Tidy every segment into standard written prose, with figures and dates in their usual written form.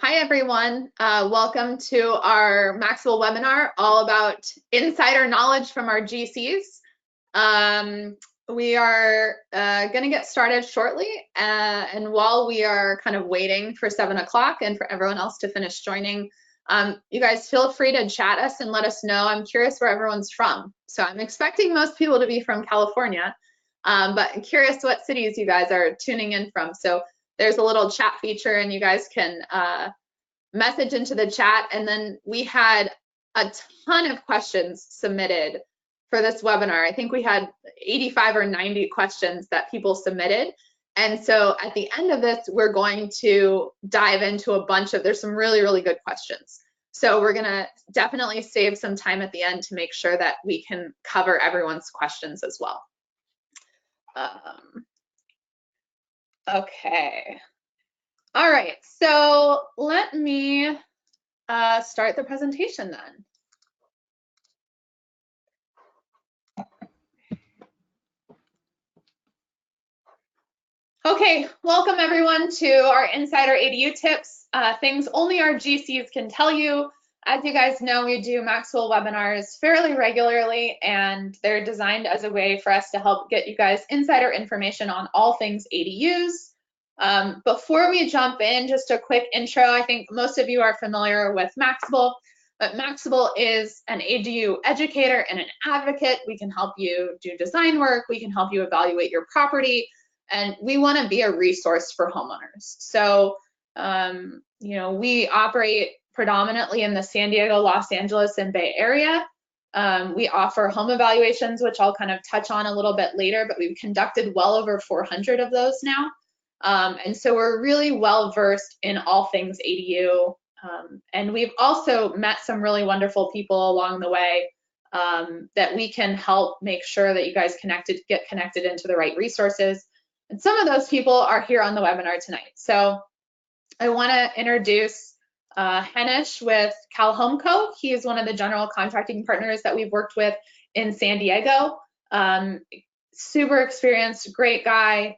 Hi, everyone. Welcome to our Maxable webinar, all about insider knowledge from our GCs. We are going to get started shortly. And while we are kind of waiting for 7 o'clock and for everyone else to finish joining, you guys feel free to chat us and let us know. I'm curious where everyone's from. So I'm expecting most people to be from California, but I'm curious what cities you guys are tuning in from. So there's a little chat feature and you guys can message into the chat. And then we had a ton of questions submitted for this webinar. I think we had 85 or 90 questions that people submitted. And so at the end of this, we're going to dive into a bunch of, there's some really, really good questions. So we're gonna definitely save some time at the end to make sure that we can cover everyone's questions as well. Okay. All right, so let me start the presentation then. Okay, welcome everyone to our Insider ADU tips, things only our GCs can tell you. As you guys know, we do Maxable webinars fairly regularly, and they're designed as a way for us to help get you guys insider information on all things ADUs. Before we jump in, just a quick intro. I think most of you are familiar with Maxable, but Maxable is an ADU educator and an advocate. We can help you do design work. We can help you evaluate your property. And we want to be a resource for homeowners. So, you know, we operate predominantly in the San Diego, Los Angeles, and Bay Area. We offer home evaluations, which I'll kind of touch on a little bit later, but we've conducted well over 400 of those now. And so we're really well versed in all things ADU. And we've also met some really wonderful people along the way that we can help make sure that you guys get connected into the right resources. And some of those people are here on the webinar tonight. So I want to introduce Henish with CalHome Co. He is one of the general contracting partners that we've worked with in San Diego. Super experienced, great guy,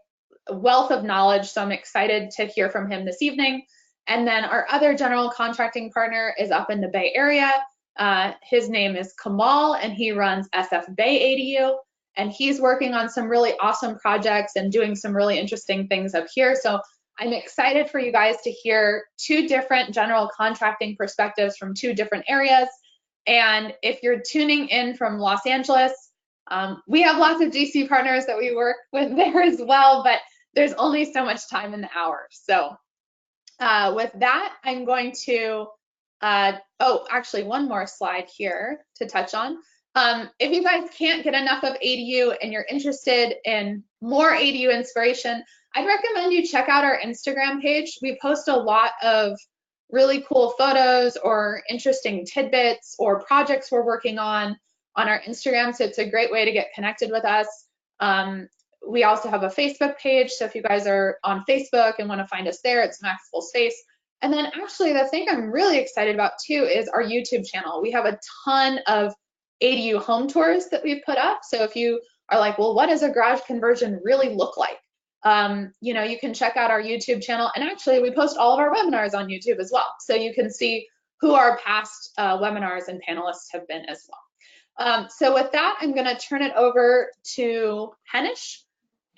wealth of knowledge. So I'm excited to hear from him this evening. And then our other general contracting partner is up in the Bay Area. His name is Kamal, and he runs SFBayADU. And he's working on some really awesome projects and doing some really interesting things up here. So I'm excited for you guys to hear two different general contracting perspectives from two different areas. And if you're tuning in from Los Angeles, we have lots of GC partners that we work with there as well, but there's only so much time in the hour. So with that, I'm going to, oh, actually one more slide here to touch on. If you guys can't get enough of ADU and you're interested in more ADU inspiration, I'd recommend you check out our Instagram page. We post a lot of really cool photos or interesting tidbits or projects we're working on our Instagram. So it's a great way to get connected with us. We also have a Facebook page. So if you guys are on Facebook and want to find us there, it's Maxable Space. And then actually the thing I'm really excited about too is our YouTube channel. We have a ton of ADU home tours that we've put up. So if you are like, well, what does a garage conversion really look like? You know, you can check out our YouTube channel. And actually we post all of our webinars on YouTube as well. So you can see who our past webinars and panelists have been as well. So with that, I'm going to turn it over to Henish,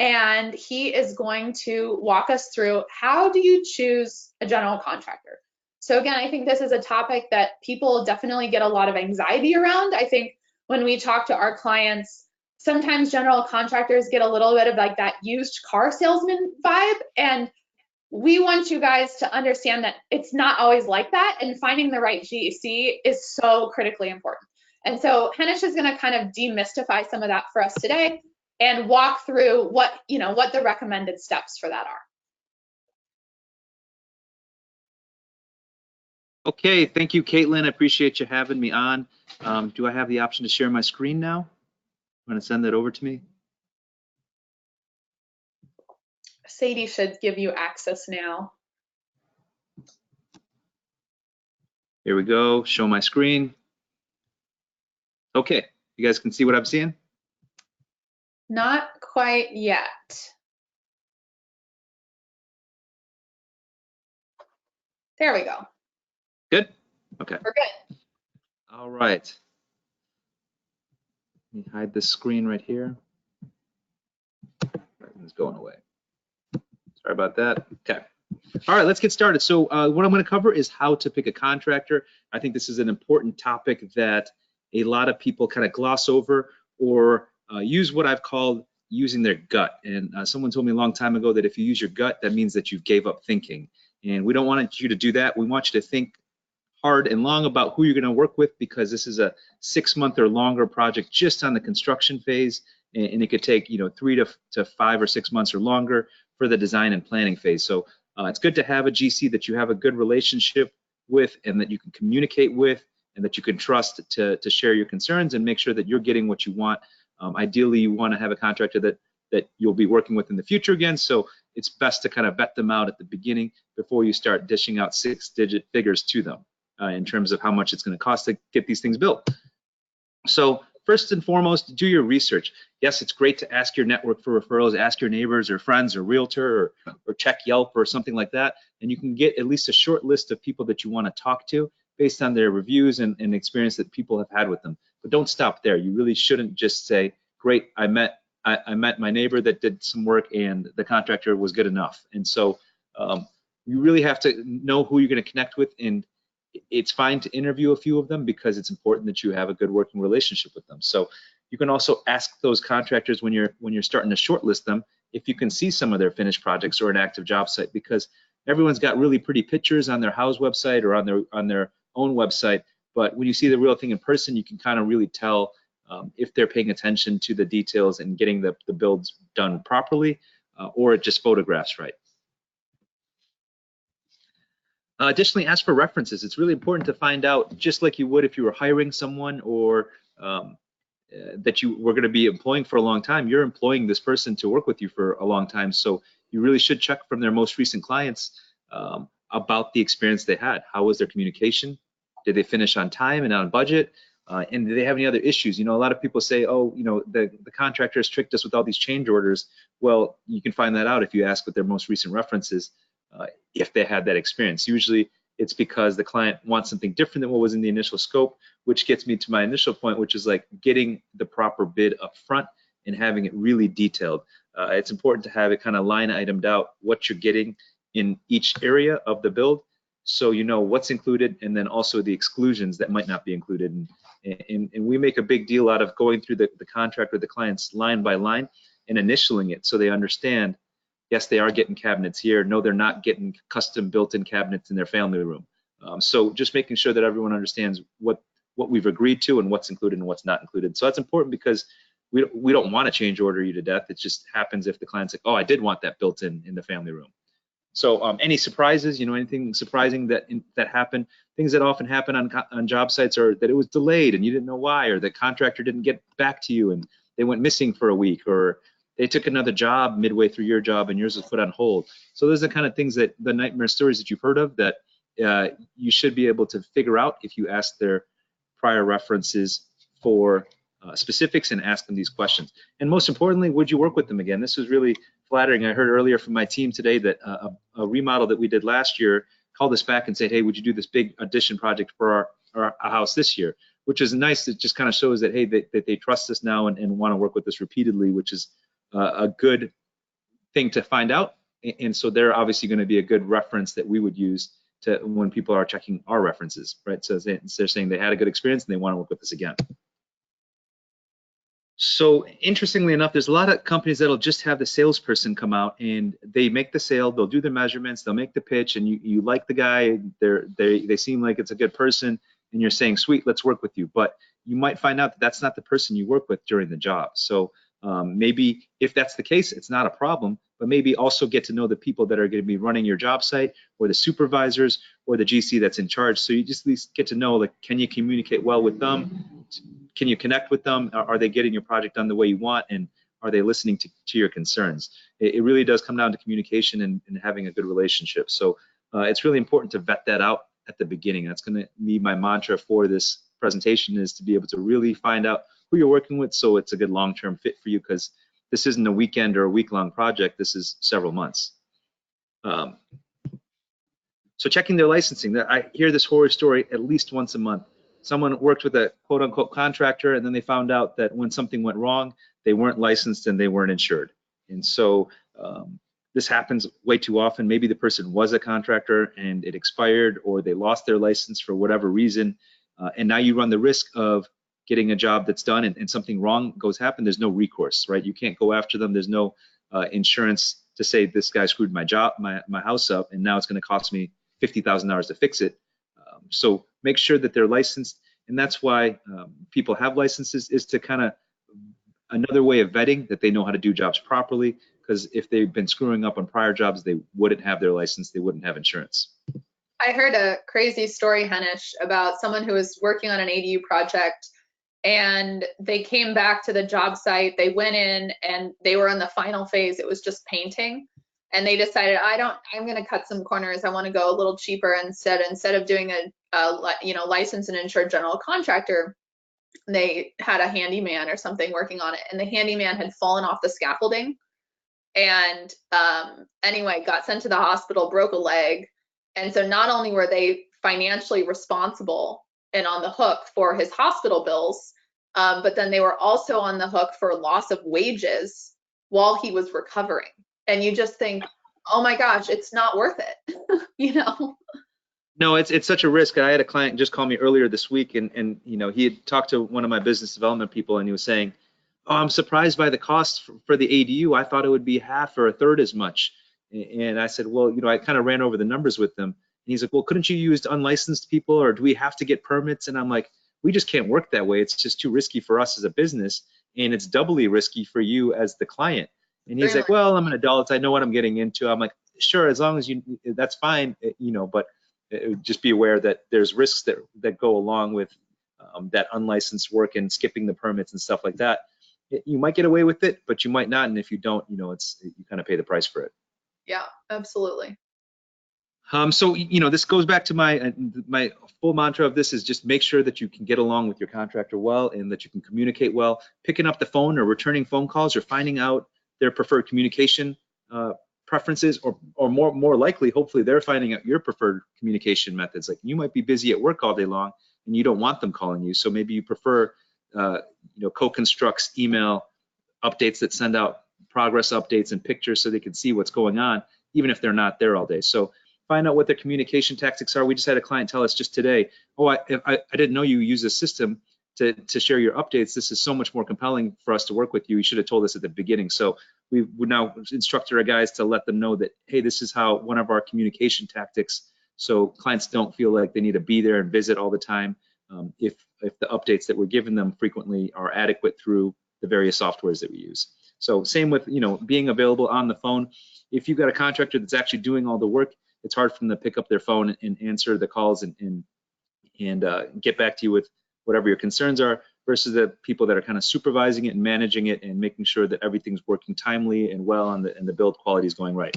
and he is going to walk us through how do you choose a general contractor. So again, I think this is a topic that people definitely get a lot of anxiety around. I think when we talk to our clients, sometimes general contractors get a little bit of like that used car salesman vibe. And we want you guys to understand that it's not always like that. And finding the right GC is so critically important. And so Henish is going to kind of demystify some of that for us today and walk through what the recommended steps for that are. Okay, thank you, Caitlin. I appreciate you having me on. Do I have the option to share my screen now? I'm going to send that over to me. Sadie should give you access now. Here we go, show my screen. Okay, you guys can see what I'm seeing? Not quite yet. There we go. Good? Okay. We're good. All right. Let me hide this screen right here. It's going away. Sorry about that. Okay. All right, let's get started. So what I'm going to cover is how to pick a contractor. I think this is an important topic that a lot of people kind of gloss over or use what I've called using their gut. And someone told me a long time ago that if you use your gut, that means that you gave up thinking. And we don't want you to do that. We want you to think hard and long about who you're going to work with, because this is a 6-month or longer project just on the construction phase, and it could take 3 to 5 or 6 months or longer for the design and planning phase. So it's good to have a GC that you have a good relationship with and that you can communicate with and that you can trust to share your concerns and make sure that you're getting what you want. Ideally, you want to have a contractor that you'll be working with in the future again, so it's best to kind of vet them out at the beginning before you start dishing out 6-digit figures to them in terms of how much it's going to cost to get these things built. So first and foremost, do your research. Yes, it's great to ask your network for referrals, ask your neighbors or friends or realtor or check Yelp or something like that, and you can get at least a short list of people that you want to talk to based on their reviews and experience that people have had with them. But don't stop there. You really shouldn't just say, great, I met my neighbor that did some work and the contractor was good enough. And so you really have to know who you're going to connect with, and it's fine to interview a few of them because it's important that you have a good working relationship with them. So you can also ask those contractors when you're starting to shortlist them if you can see some of their finished projects or an active job site, because everyone's got really pretty pictures on their house website or on their own website, but when you see the real thing in person, you can kind of really tell if they're paying attention to the details and getting the builds done properly, or it just photographs right. Additionally, ask for references. It's really important to find out, just like you would if you were hiring someone or that you were going to be employing for a long time. You're employing this person to work with you for a long time, so you really should check from their most recent clients about the experience they had. How was their communication? Did they finish on time and on budget? And do they have any other issues? A lot of people say, oh, the contractors tricked us with all these change orders. Well, you can find that out if you ask what their most recent references, if they had that experience. Usually it's because the client wants something different than what was in the initial scope, which gets me to my initial point, which is like getting the proper bid up front and having it really detailed. It's important to have it kind of line itemed out what you're getting in each area of the build, so you know what's included and then also the exclusions that might not be included. And we make a big deal out of going through the contract or the clients line by line and initialing it so they understand, yes, they are getting cabinets here. No, they're not getting custom built-in cabinets in their family room. So just making sure that everyone understands what we've agreed to and what's included and what's not included. So that's important because we don't want to change order you to death. It just happens if the client's like, oh, I did want that built in the family room. So any surprises, anything surprising that happened, things that often happen on job sites are that it was delayed and you didn't know why, or the contractor didn't get back to you and they went missing for a week, or they took another job midway through your job and yours was put on hold. So those are the kind of things that the nightmare stories that you've heard of that you should be able to figure out if you ask their prior references for specifics and ask them these questions. And most importantly, would you work with them again? This was really flattering. I heard earlier from my team today that a remodel that we did last year called us back and said, hey, would you do this big addition project for our house this year? Which is nice. It just kind of shows that, hey, that they trust us now and want to work with us repeatedly, which is a good thing to find out. And so they're obviously going to be a good reference that we would use to when people are checking our references, right? So they're saying they had a good experience and they want to work with us again. So interestingly enough, there's a lot of companies that'll just have the salesperson come out and they make the sale, they'll do their measurements, they'll make the pitch, and you like the guy, they seem like it's a good person, and you're saying, sweet, let's work with you. But you might find out that that's not the person you work with during the job. So maybe if that's the case, it's not a problem, but maybe also get to know the people that are going to be running your job site, or the supervisors, or the GC that's in charge. So you just at least get to know, like, can you communicate well with them? Can you connect with them? Are they getting your project done the way you want? And are they listening to your concerns? It really does come down to communication and having a good relationship. So it's really important to vet that out at the beginning. That's going to be my mantra for this presentation, is to be able to really find out who you're working with so it's a good long-term fit for you, because this isn't a weekend or a week-long project. This is several months. So checking their licensing. I hear this horror story at least once a month. Someone worked with a quote unquote contractor, and then they found out that when something went wrong, they weren't licensed and they weren't insured. And so this happens way too often. Maybe the person was a contractor and it expired, or they lost their license for whatever reason. And now you run the risk of getting a job that's done and something wrong happen. There's no recourse, right? You can't go after them. There's no insurance to say this guy screwed my house up, and now it's going to cost me $50,000 to fix it. So make sure that they're licensed, and that's why people have licenses, is to kind of another way of vetting that they know how to do jobs properly, because if they've been screwing up on prior jobs, they wouldn't have their license, they wouldn't have insurance. I heard a crazy story, Henish, about someone who was working on an ADU project, and they came back to the job site. They went in and they were in the final phase. It was just painting. And they decided, I'm going to cut some corners. I want to go a little cheaper instead of doing a licensed and insured general contractor. They had a handyman or something working on it, and the handyman had fallen off the scaffolding. And anyway, got sent to the hospital, broke a leg. And so not only were they financially responsible and on the hook for his hospital bills, but then they were also on the hook for loss of wages while he was recovering. And you just think, oh my gosh, it's not worth it, you know? No, it's such a risk. I had a client just call me earlier this week, and you know, he had talked to one of my business development people, and he was saying, oh, I'm surprised by the cost for the ADU. I thought it would be half or a third as much. And I said, well, you know, I kind of ran over the numbers with them. And he's like, well, couldn't you use unlicensed people, or do we have to get permits? And I'm like, we just can't work that way. It's just too risky for us as a business, and it's doubly risky for you as the client. And he's like, well, I'm an adult, I know what I'm getting into. I'm like, sure, as long as that's fine, you know, but just be aware that there's risks that go along with that unlicensed work and skipping the permits and stuff like that. You might get away with it, but you might not. And if you don't, you know, you kind of pay the price for it. Yeah, absolutely. So, you know, this goes back to my full mantra of this is just make sure that you can get along with your contractor well, and that you can communicate well. Picking up the phone or returning phone calls, or finding out their preferred communication preferences, or more likely, hopefully, they're finding out your preferred communication methods. Like, you might be busy at work all day long and you don't want them calling you, so maybe you prefer you know, Co-Construct's email updates that send out progress updates and pictures so they can see what's going on, even if they're not there all day. So find out what their communication tactics are. We just had a client tell us just today, oh, I didn't know you use a system to share your updates. This is so much more compelling for us to work with you. You should have told us at the beginning. So we would now instruct our guys to let them know that, hey, this is how one of our communication tactics, so clients don't feel like they need to be there and visit all the time, if the updates that we're giving them frequently are adequate through the various softwares that we use. So same with, you know, being available on the phone. If you've got a contractor that's actually doing all the work, it's hard for them to pick up their phone and answer the calls and get back to you with whatever your concerns are, versus the people that are kind of supervising it and managing it and making sure that everything's working timely and well, and the build quality is going right.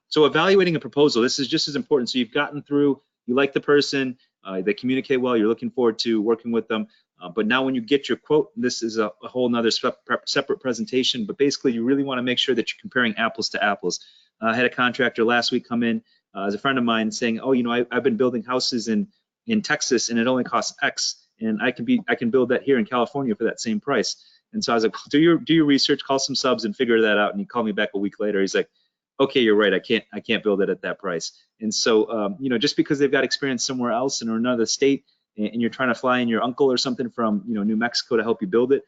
So evaluating a proposal, this is just as important. So you've gotten through, you like the person, they communicate well, you're looking forward to working with them. But now when you get your quote, this is a whole nother separate presentation, but basically you really want to make sure that you're comparing apples to apples. I had a contractor last week come in as a friend of mine saying, oh, you know, I've been building houses in Texas and it only costs X, and I can build that here in California for that same price. And so I was like, do your research, call some subs and figure that out. And he called me back a week later. He's like, okay, you're right, I can't build it at that price. And so you know, just because they've got experience somewhere else in another state, and you're trying to fly in your uncle or something from, you know, New Mexico to help you build it,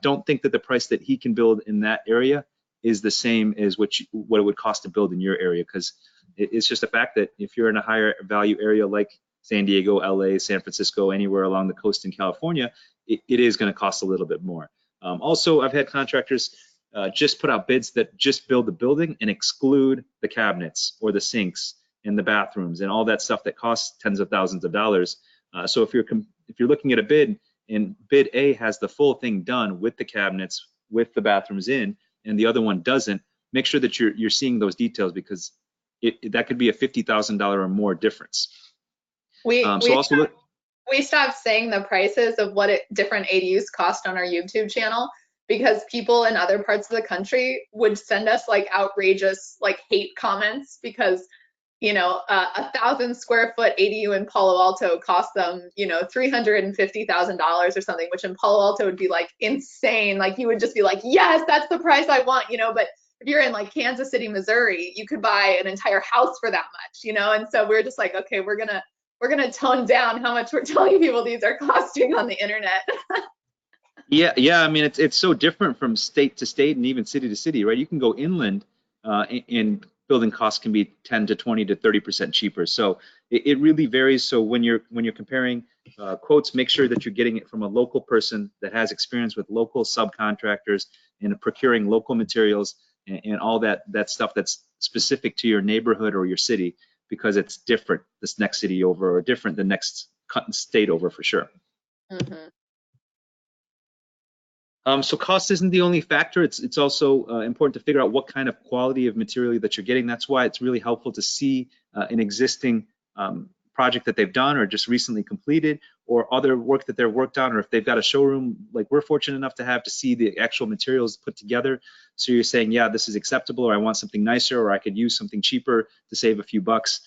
don't think that the price that he can build in that area is the same as what it would cost to build in your area, because it's just a fact that if you're in a higher value area like San Diego, LA, San Francisco, anywhere along the coast in California, it is going to cost a little bit more. Also, I've had contractors just put out bids that just build the building and exclude the cabinets or the sinks and the bathrooms and all that stuff that costs tens of thousands of dollars. So if you're looking at a bid and bid A has the full thing done with the cabinets, with the bathrooms in, and the other one doesn't, make sure that you're seeing those details, because that could be a $50,000 or more difference. We stopped saying the prices of what different ADUs cost on our YouTube channel, because people in other parts of the country would send us like outrageous like hate comments, because you know, 1,000 square foot ADU in Palo Alto cost them, you know, $350,000 or something, which in Palo Alto would be like insane. Like you would just be like, yes, that's the price I want, you know. But if you're in like Kansas City, Missouri, you could buy an entire house for that much, you know. And so we're just like, okay, we're gonna tone down how much we're telling people these are costing on the internet. Yeah. I mean, it's so different from state to state and even city to city, right? You can go inland, and building costs can be 10 to 20 to 30% cheaper. So it really varies. So when you're comparing quotes, make sure that you're getting it from a local person that has experience with local subcontractors and procuring local materials and all that stuff that's specific to your neighborhood or your city, because it's different this next city over or different the next state over for sure. Mm-hmm. So cost isn't the only factor. It's also important to figure out what kind of quality of material that you're getting. That's why it's really helpful to see an existing project that they've done or just recently completed, or other work that they're worked on, or if they've got a showroom like we're fortunate enough to have, to see the actual materials put together. So you're saying, yeah, this is acceptable, or I want something nicer, or I could use something cheaper to save a few bucks.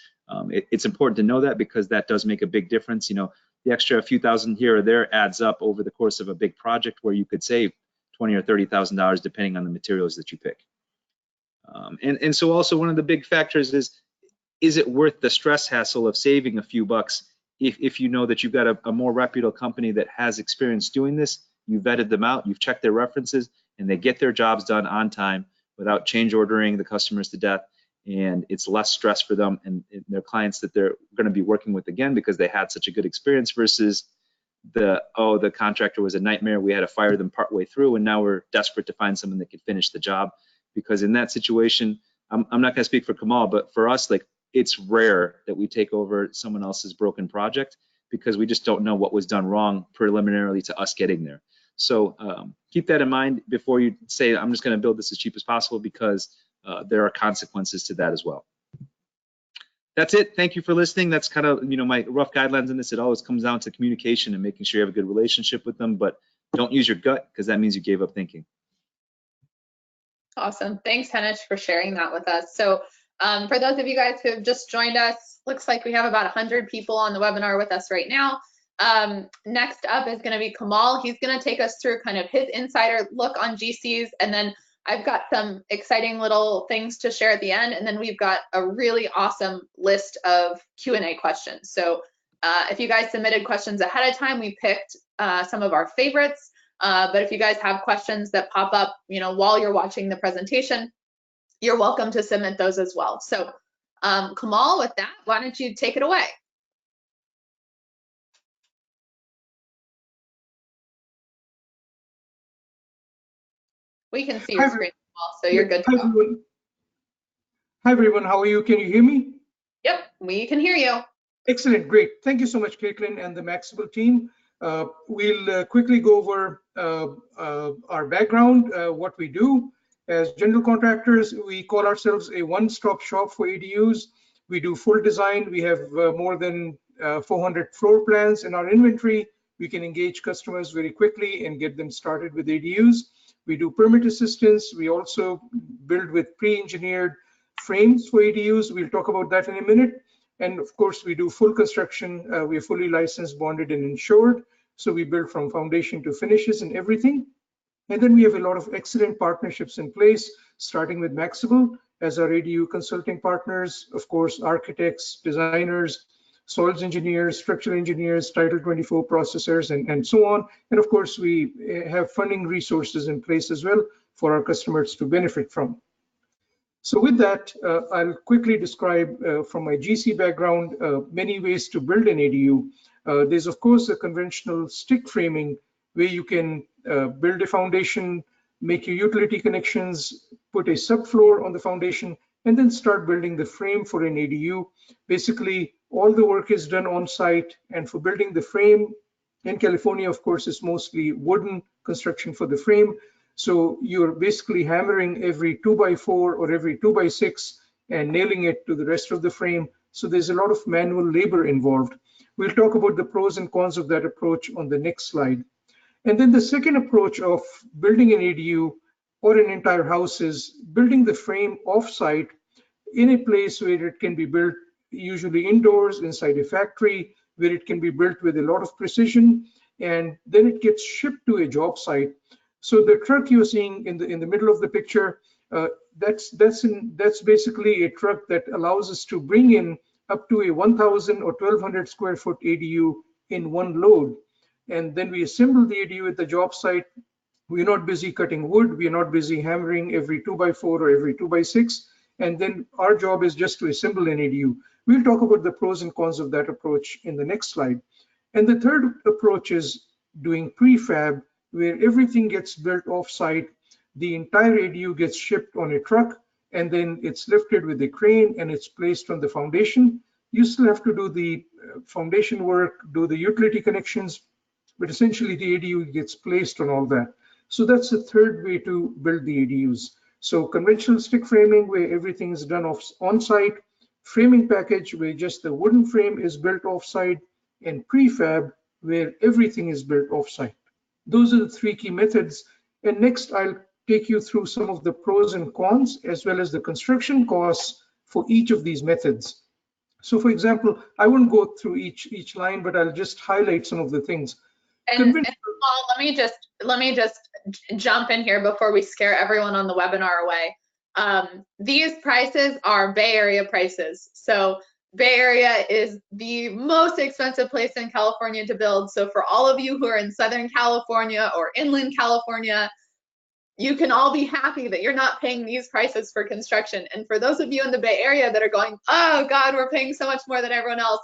It's important to know that, because that does make a big difference. You know, the extra few thousand here or there adds up over the course of a big project where you could save $20,000 or $30,000 depending on the materials that you pick. And so also one of the big factors is it worth the stress hassle of saving a few bucks if you know that you've got a more reputable company that has experience doing this, you vetted them out, you've checked their references, and they get their jobs done on time without change ordering the customers to death, and it's less stress for them and their clients that they're going to be working with again because they had such a good experience, versus the contractor was a nightmare, we had to fire them partway through, and now we're desperate to find someone that could finish the job. Because in that situation, I'm not going to speak for Kamal, but for us, like, it's rare that we take over someone else's broken project, because we just don't know what was done wrong preliminarily to us getting there. So keep that in mind before you say, I'm just going to build this as cheap as possible, because there are consequences to that as well. That's it. Thank you for listening. That's kind of, you know, my rough guidelines in this. It always comes down to communication and making sure you have a good relationship with them, but don't use your gut, because that means you gave up thinking. Awesome. Thanks, Henish, for sharing that with us. So for those of you guys who have just joined us, looks like we have about 100 people on the webinar with us right now. Next up is going to be Kamal. He's going to take us through kind of his insider look on GCs, and then I've got some exciting little things to share at the end, and then we've got a really awesome list of Q&A questions. So if you guys submitted questions ahead of time, we picked some of our favorites. But if you guys have questions that pop up, you know, while you're watching the presentation, you're welcome to submit those as well. So Kamal, with that, why don't you take it away? We can see your screen as well, so you're good to go. Hi everyone, how are you? Can you hear me? Yep, we can hear you. Excellent, great. Thank you so much, Caitlin and the Maxable team. We'll quickly go over our background, what we do. As general contractors, we call ourselves a one-stop shop for ADUs. We do full design. We have more than 400 floor plans in our inventory. We can engage customers very quickly and get them started with ADUs. We do permit assistance. We also build with pre-engineered frames for ADUs. We'll talk about that in a minute. And of course, we do full construction. We are fully licensed, bonded, and insured. So we build from foundation to finishes and everything. And then we have a lot of excellent partnerships in place, starting with Maxable as our ADU consulting partners, of course, architects, designers, soils engineers, structural engineers, Title 24 processors, and so on. And of course, we have funding resources in place as well for our customers to benefit from. So with that, I'll quickly describe from my GC background many ways to build an ADU. There's of course a conventional stick framing where you can build a foundation, make your utility connections, put a subfloor on the foundation, and then start building the frame for an ADU. Basically, all the work is done on site, and for building the frame in California, of course, it's mostly wooden construction for the frame. So you're basically hammering every 2x4 or every 2x6 and nailing it to the rest of the frame. So there's a lot of manual labor involved. We'll talk about the pros and cons of that approach on the next slide. And then the second approach of building an ADU or an entire house is building the frame off-site in a place where it can be built usually indoors inside a factory where it can be built with a lot of precision, and then it gets shipped to a job site. So the truck you're seeing in the middle of the picture, that's basically a truck that allows us to bring in up to a 1,000 or 1,200 square foot ADU in one load, and then we assemble the ADU at the job site. We're not busy cutting wood. We're not busy hammering every 2x4 or every 2x6. And then our job is just to assemble an ADU. We'll talk about the pros and cons of that approach in the next slide. And the third approach is doing prefab, where everything gets built off-site. The entire ADU gets shipped on a truck, and then it's lifted with a crane and it's placed on the foundation. You still have to do the foundation work, do the utility connections, but essentially the ADU gets placed on all that. So that's the third way to build the ADUs. So conventional stick framing, where everything is done on-site, framing package, where just the wooden frame is built off-site, and prefab, where everything is built off-site. Those are the three key methods. And next, I'll take you through some of the pros and cons, as well as the construction costs for each of these methods. So for example, I won't go through each line, but I'll just highlight some of the things. And Paul, let me just jump in here before we scare everyone on the webinar away. These prices are Bay Area prices. So Bay Area is the most expensive place in California to build. So for all of you who are in Southern California or inland California, you can all be happy that you're not paying these prices for construction. And for those of you in the Bay Area that are going, oh God, we're paying so much more than everyone else,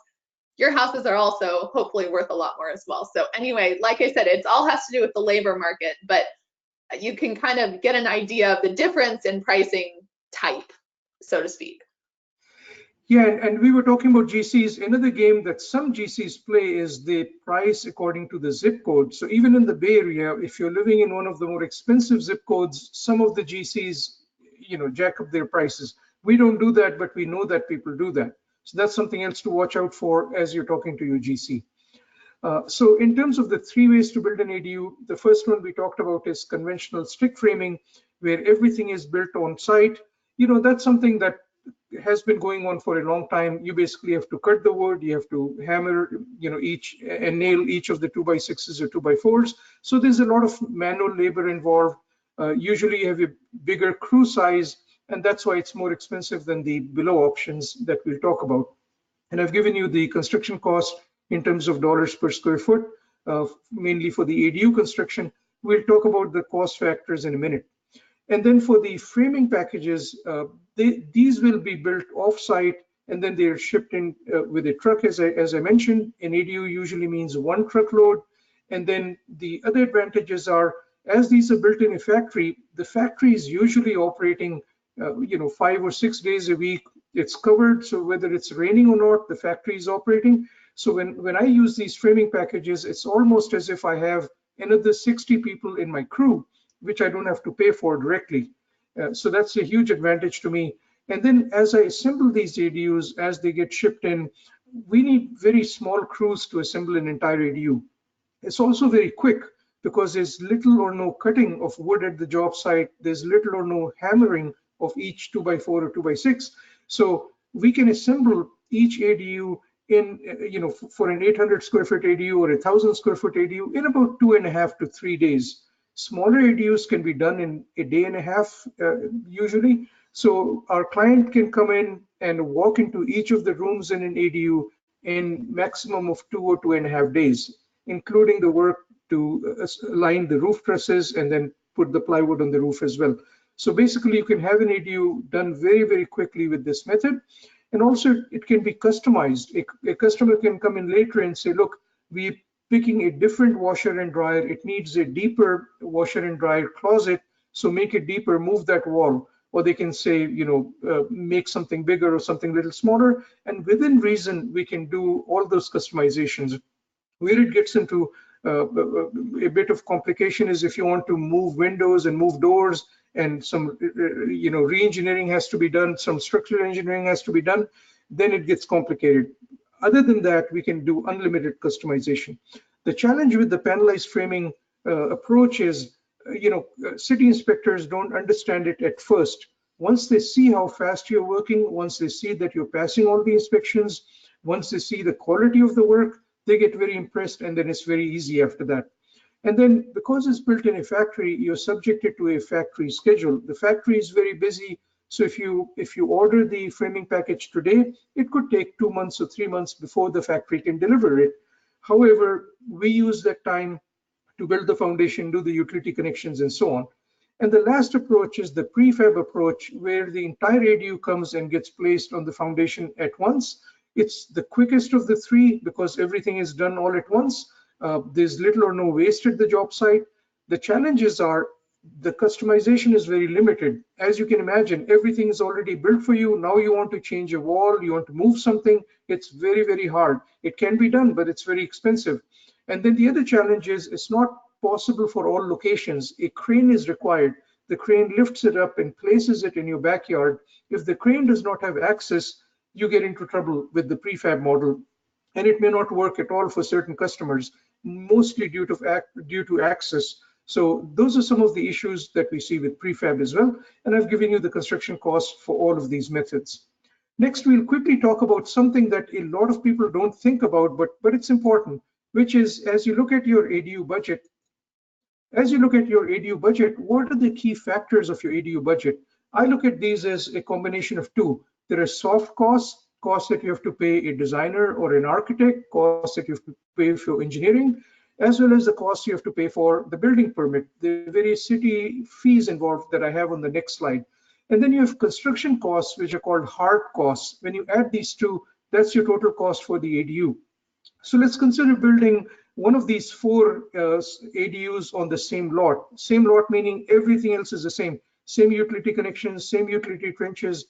your houses are also hopefully worth a lot more as well. So anyway, like I said, it all has to do with the labor market, but you can kind of get an idea of the difference in pricing type, so to speak. Yeah, and we were talking about GCs. Another game that some GCs play is the price according to the zip code. So even in the Bay Area, if you're living in one of the more expensive zip codes, some of the GCs, jack up their prices. We don't do that, but we know that people do that. So that's something else to watch out for as you're talking to your GC. So in terms of the three ways to build an ADU, the first one we talked about is conventional stick framing, where everything is built on site. That's something that has been going on for a long time. You basically have to cut the wood, you have to hammer, each and nail each of the 2x6s or 2x4s. So there's a lot of manual labor involved. Usually you have a bigger crew size, and that's why it's more expensive than the below options that we'll talk about. And I've given you the construction cost in terms of dollars per square foot, mainly for the ADU construction. We'll talk about the cost factors in a minute. And then for the framing packages, these will be built off-site, and then they're shipped in with a truck. As I mentioned, an ADU usually means one truckload. And then the other advantages are, as these are built in a factory, the factory is usually operating 5 or 6 days a week. It's covered, so whether it's raining or not, the factory is operating. So when I use these framing packages, it's almost as if I have another 60 people in my crew, which I don't have to pay for directly. So that's a huge advantage to me. And then as I assemble these ADUs, as they get shipped in, we need very small crews to assemble an entire ADU. It's also very quick because there's little or no cutting of wood at the job site. There's little or no hammering of each 2x4 or 2x6. So we can assemble each ADU in, for an 800 square foot ADU or 1,000 square foot ADU in about 2.5 to 3 days. Smaller ADUs can be done in a day and a half usually. So our client can come in and walk into each of the rooms in an ADU in maximum of 2 or 2.5 days, including the work to line the roof trusses and then put the plywood on the roof as well. So basically you can have an ADU done very, very quickly with this method. And also it can be customized. A customer can come in later and say, look, we're picking a different washer and dryer. It needs a deeper washer and dryer closet. So make it deeper, move that wall. Or they can say, make something bigger or something a little smaller. And within reason, we can do all those customizations. Where it gets into a bit of complication is if you want to move windows and move doors, and some re-engineering has to be done, some structural engineering has to be done, then it gets complicated. Other than that, we can do unlimited customization. The challenge with the panelized framing approach is, city inspectors don't understand it at first. Once they see how fast you're working, once they see that you're passing all the inspections, once they see the quality of the work, they get very impressed, and then it's very easy after that. And then because it's built in a factory, you're subjected to a factory schedule. The factory is very busy. So if you order the framing package today, it could take 2 months or 3 months before the factory can deliver it. However, we use that time to build the foundation, do the utility connections, and so on. And the last approach is the prefab approach, where the entire ADU comes and gets placed on the foundation at once. It's the quickest of the three because everything is done all at once. There's little or no waste at the job site. The challenges are the customization is very limited. As you can imagine, everything is already built for you. Now you want to change a wall, you want to move something. It's very, very hard. It can be done, but it's very expensive. And then the other challenge is it's not possible for all locations. A crane is required. The crane lifts it up and places it in your backyard. If the crane does not have access, you get into trouble with the prefab model, and it may not work at all for certain customers, mostly due to access. So those are some of the issues that we see with prefab as well, and I've given you the construction costs for all of these methods. Next, we'll quickly talk about something that a lot of people don't think about, but it's important, which is as you look at your ADU budget, what are the key factors of your ADU budget? I look at these as a combination of two. There are soft costs that you have to pay a designer or an architect, costs that you have to pay for engineering, as well as the costs you have to pay for the building permit, the various city fees involved that I have on the next slide. And then you have construction costs, which are called hard costs. When you add these two, that's your total cost for the ADU. So let's consider building one of these four ADUs on the same lot. Same lot meaning everything else is the same. Same utility connections, same utility trenches,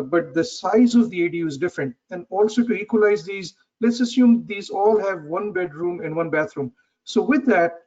but the size of the ADU is different. And also to equalize these, let's assume these all have 1 bedroom and 1 bathroom. So with that,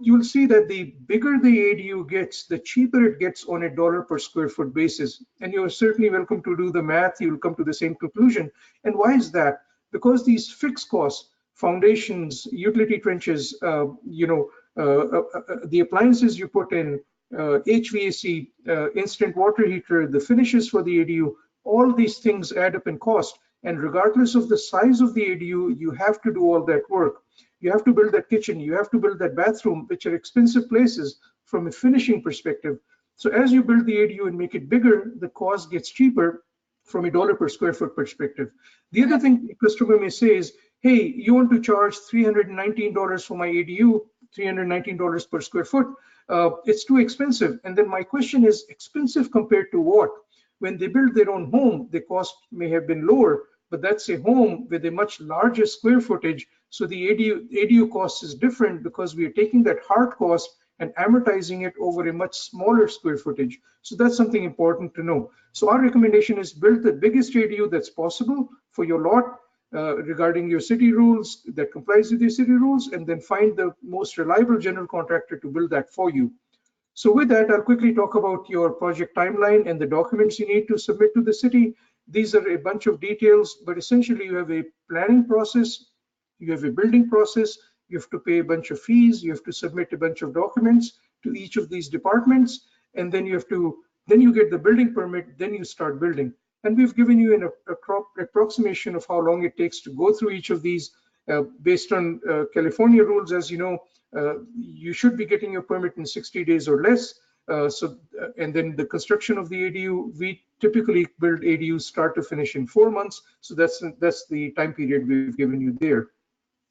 you'll see that the bigger the ADU gets, the cheaper it gets on a dollar per square foot basis. And you're certainly welcome to do the math. You'll come to the same conclusion. And why is that? Because these fixed costs, foundations, utility trenches, the appliances you put in, HVAC, instant water heater, the finishes for the ADU, all these things add up in cost. And regardless of the size of the ADU, you have to do all that work. You have to build that kitchen, you have to build that bathroom, which are expensive places from a finishing perspective. So as you build the ADU and make it bigger, the cost gets cheaper from a dollar per square foot perspective. The other thing a customer may say is, hey, you want to charge $319 for my ADU, $319 per square foot. It's too expensive. And then my question is, expensive compared to what? When they build their own home, the cost may have been lower, but that's a home with a much larger square footage. So the ADU cost is different because we are taking that hard cost and amortizing it over a much smaller square footage. So that's something important to know. So our recommendation is build the biggest ADU that's possible for your lot regarding your city rules that complies with your city rules, and then find the most reliable general contractor to build that for you. So with that, I'll quickly talk about your project timeline and the documents you need to submit to the city. These are a bunch of details, but essentially you have a planning process, you have a building process, you have to pay a bunch of fees, you have to submit a bunch of documents to each of these departments, and then you get the building permit, then you start building. And we've given you an approximation of how long it takes to go through each of these based on California rules. As you know, you should be getting your permit in 60 days or less. And then the construction of the ADU, we typically build ADUs start to finish in 4 months. So that's the time period we've given you there.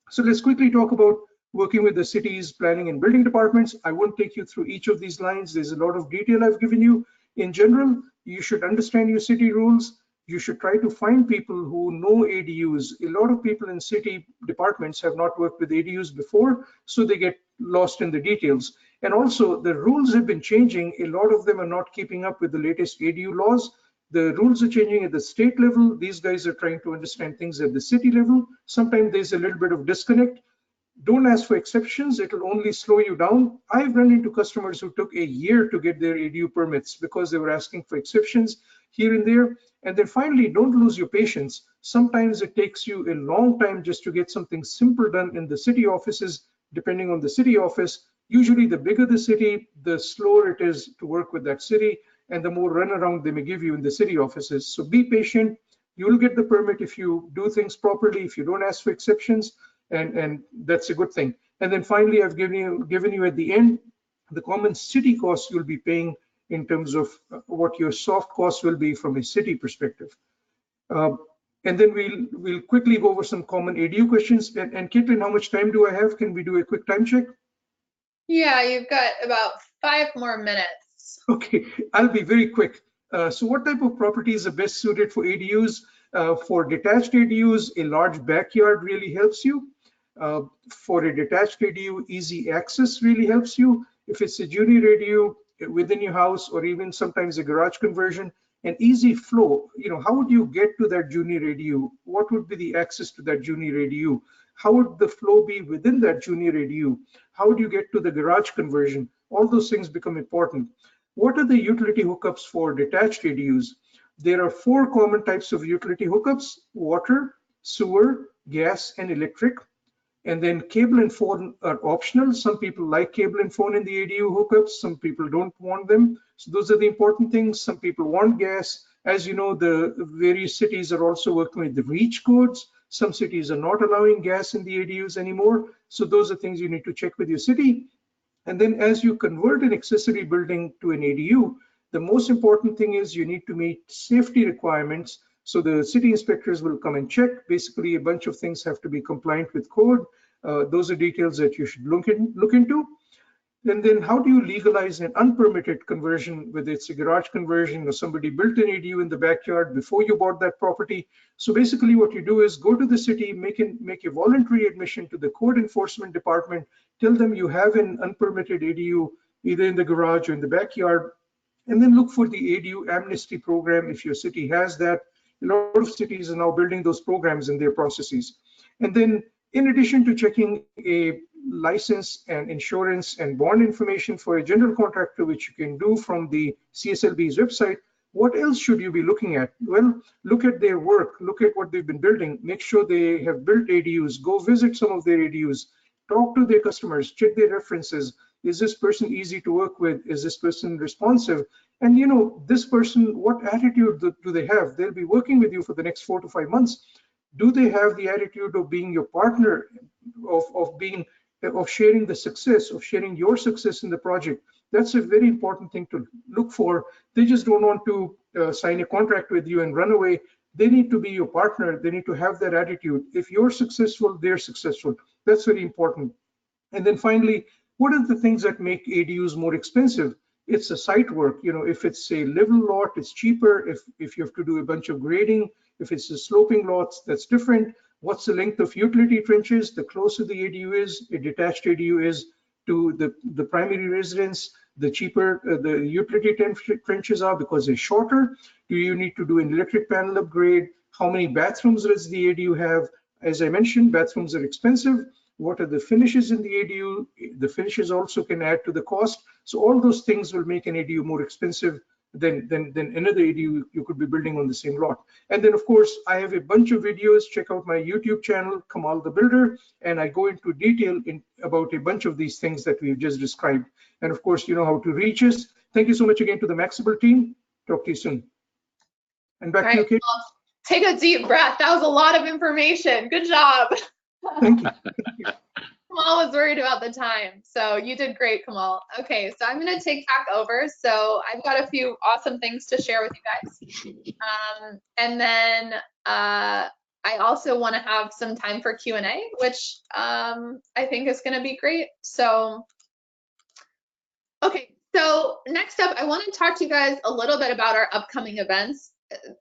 So let's quickly talk about working with the city's planning and building departments. I won't take you through each of these lines. There's a lot of detail I've given you. In general, you should understand your city rules. You should try to find people who know ADUs. A lot of people in city departments have not worked with ADUs before, so they get lost in the details. And also, the rules have been changing. A lot of them are not keeping up with the latest ADU laws. The rules are changing at the state level. These guys are trying to understand things at the city level. Sometimes there's a little bit of disconnect. Don't ask for exceptions, it'll only slow you down. I've run into customers who took a year to get their ADU permits because they were asking for exceptions here and there. And then finally, don't lose your patience. Sometimes it takes you a long time just to get something simple done in the city offices, depending on the city office. Usually the bigger the city, the slower it is to work with that city. and the more runaround they may give you in the city offices. So be patient. You will get the permit if you do things properly, if you don't ask for exceptions, and that's a good thing. And then finally, I've given you at the end the common city costs you'll be paying in terms of what your soft costs will be from a city perspective. And then we'll quickly go over some common ADU questions. And Caitlin, how much time do I have? Can we do a quick time check? Yeah, you've got about 5 more minutes. Okay, I'll be very quick. So what type of properties are best suited for ADUs? For detached ADUs, a large backyard really helps you. For a detached ADU, easy access really helps you. If it's a junior ADU within your house, or even sometimes a garage conversion, an easy flow, how would you get to that junior ADU? What would be the access to that junior ADU? How would the flow be within that junior ADU? How would you get to the garage conversion? All those things become important. What are the utility hookups for detached ADUs? There are 4 common types of utility hookups: water, sewer, gas, and electric. And then cable and phone are optional. Some people like cable and phone in the ADU hookups. Some people don't want them. So those are the important things. Some people want gas. As you know, the various cities are also working with the REACH codes. Some cities are not allowing gas in the ADUs anymore. So those are things you need to check with your city. And then as you convert an accessory building to an ADU, the most important thing is you need to meet safety requirements. So the city inspectors will come and check. Basically, a bunch of things have to be compliant with code. Those are details that you should look into. And then how do you legalize an unpermitted conversion, whether it's a garage conversion or somebody built an ADU in the backyard before you bought that property? So basically what you do is go to the city, make a voluntary admission to the code enforcement department, tell them you have an unpermitted ADU either in the garage or in the backyard, and then look for the ADU amnesty program if your city has that. A lot of cities are now building those programs in their processes. And then in addition to checking a license and insurance and bond information for a general contractor, which you can do from the CSLB's website, what else should you be looking at? Well, look at their work, look at what they've been building, make sure they have built ADUs, go visit some of their ADUs, talk to their customers, check their references. Is this person easy to work with? Is this person responsive? And this person, what attitude do they have? They'll be working with you for the next 4 to 5 months. Do they have the attitude of being your partner, of sharing the success, of sharing your success in the project? That's a very important thing to look for. They just don't want to sign a contract with you and run away. They need to be your partner. They need to have that attitude. If you're successful, they're successful. That's very important. And then finally, what are the things that make ADUs more expensive? It's the site work. If it's a level lot, it's cheaper. If you have to do a bunch of grading, if it's a sloping lots, that's different. What's the length of utility trenches? The closer the ADU is, a detached ADU is to the primary residence, the cheaper the utility trenches are because they're shorter. Do you need to do an electric panel upgrade? How many bathrooms does the ADU have? As I mentioned, bathrooms are expensive. What are the finishes in the ADU? The finishes also can add to the cost. So all those things will make an ADU more expensive than another ADU you could be building on the same lot. And then of course, I have a bunch of videos. Check out my YouTube channel, Kamal the Builder, and I go into detail about a bunch of these things that we've just described. And of course, you know how to reach us. Thank you so much again to the Maxable team. Talk to you soon. And back to you, Kate. Well, take a deep breath. That was a lot of information. Good job. Thank you. Kamal was worried about the time, so you did great, Kamal. Okay, so I'm going to take back over. So I've got a few awesome things to share with you guys. And then I also want to have some time for Q&A, which I think is going to be great. So, okay, so next up, I want to talk to you guys a little bit about our upcoming events.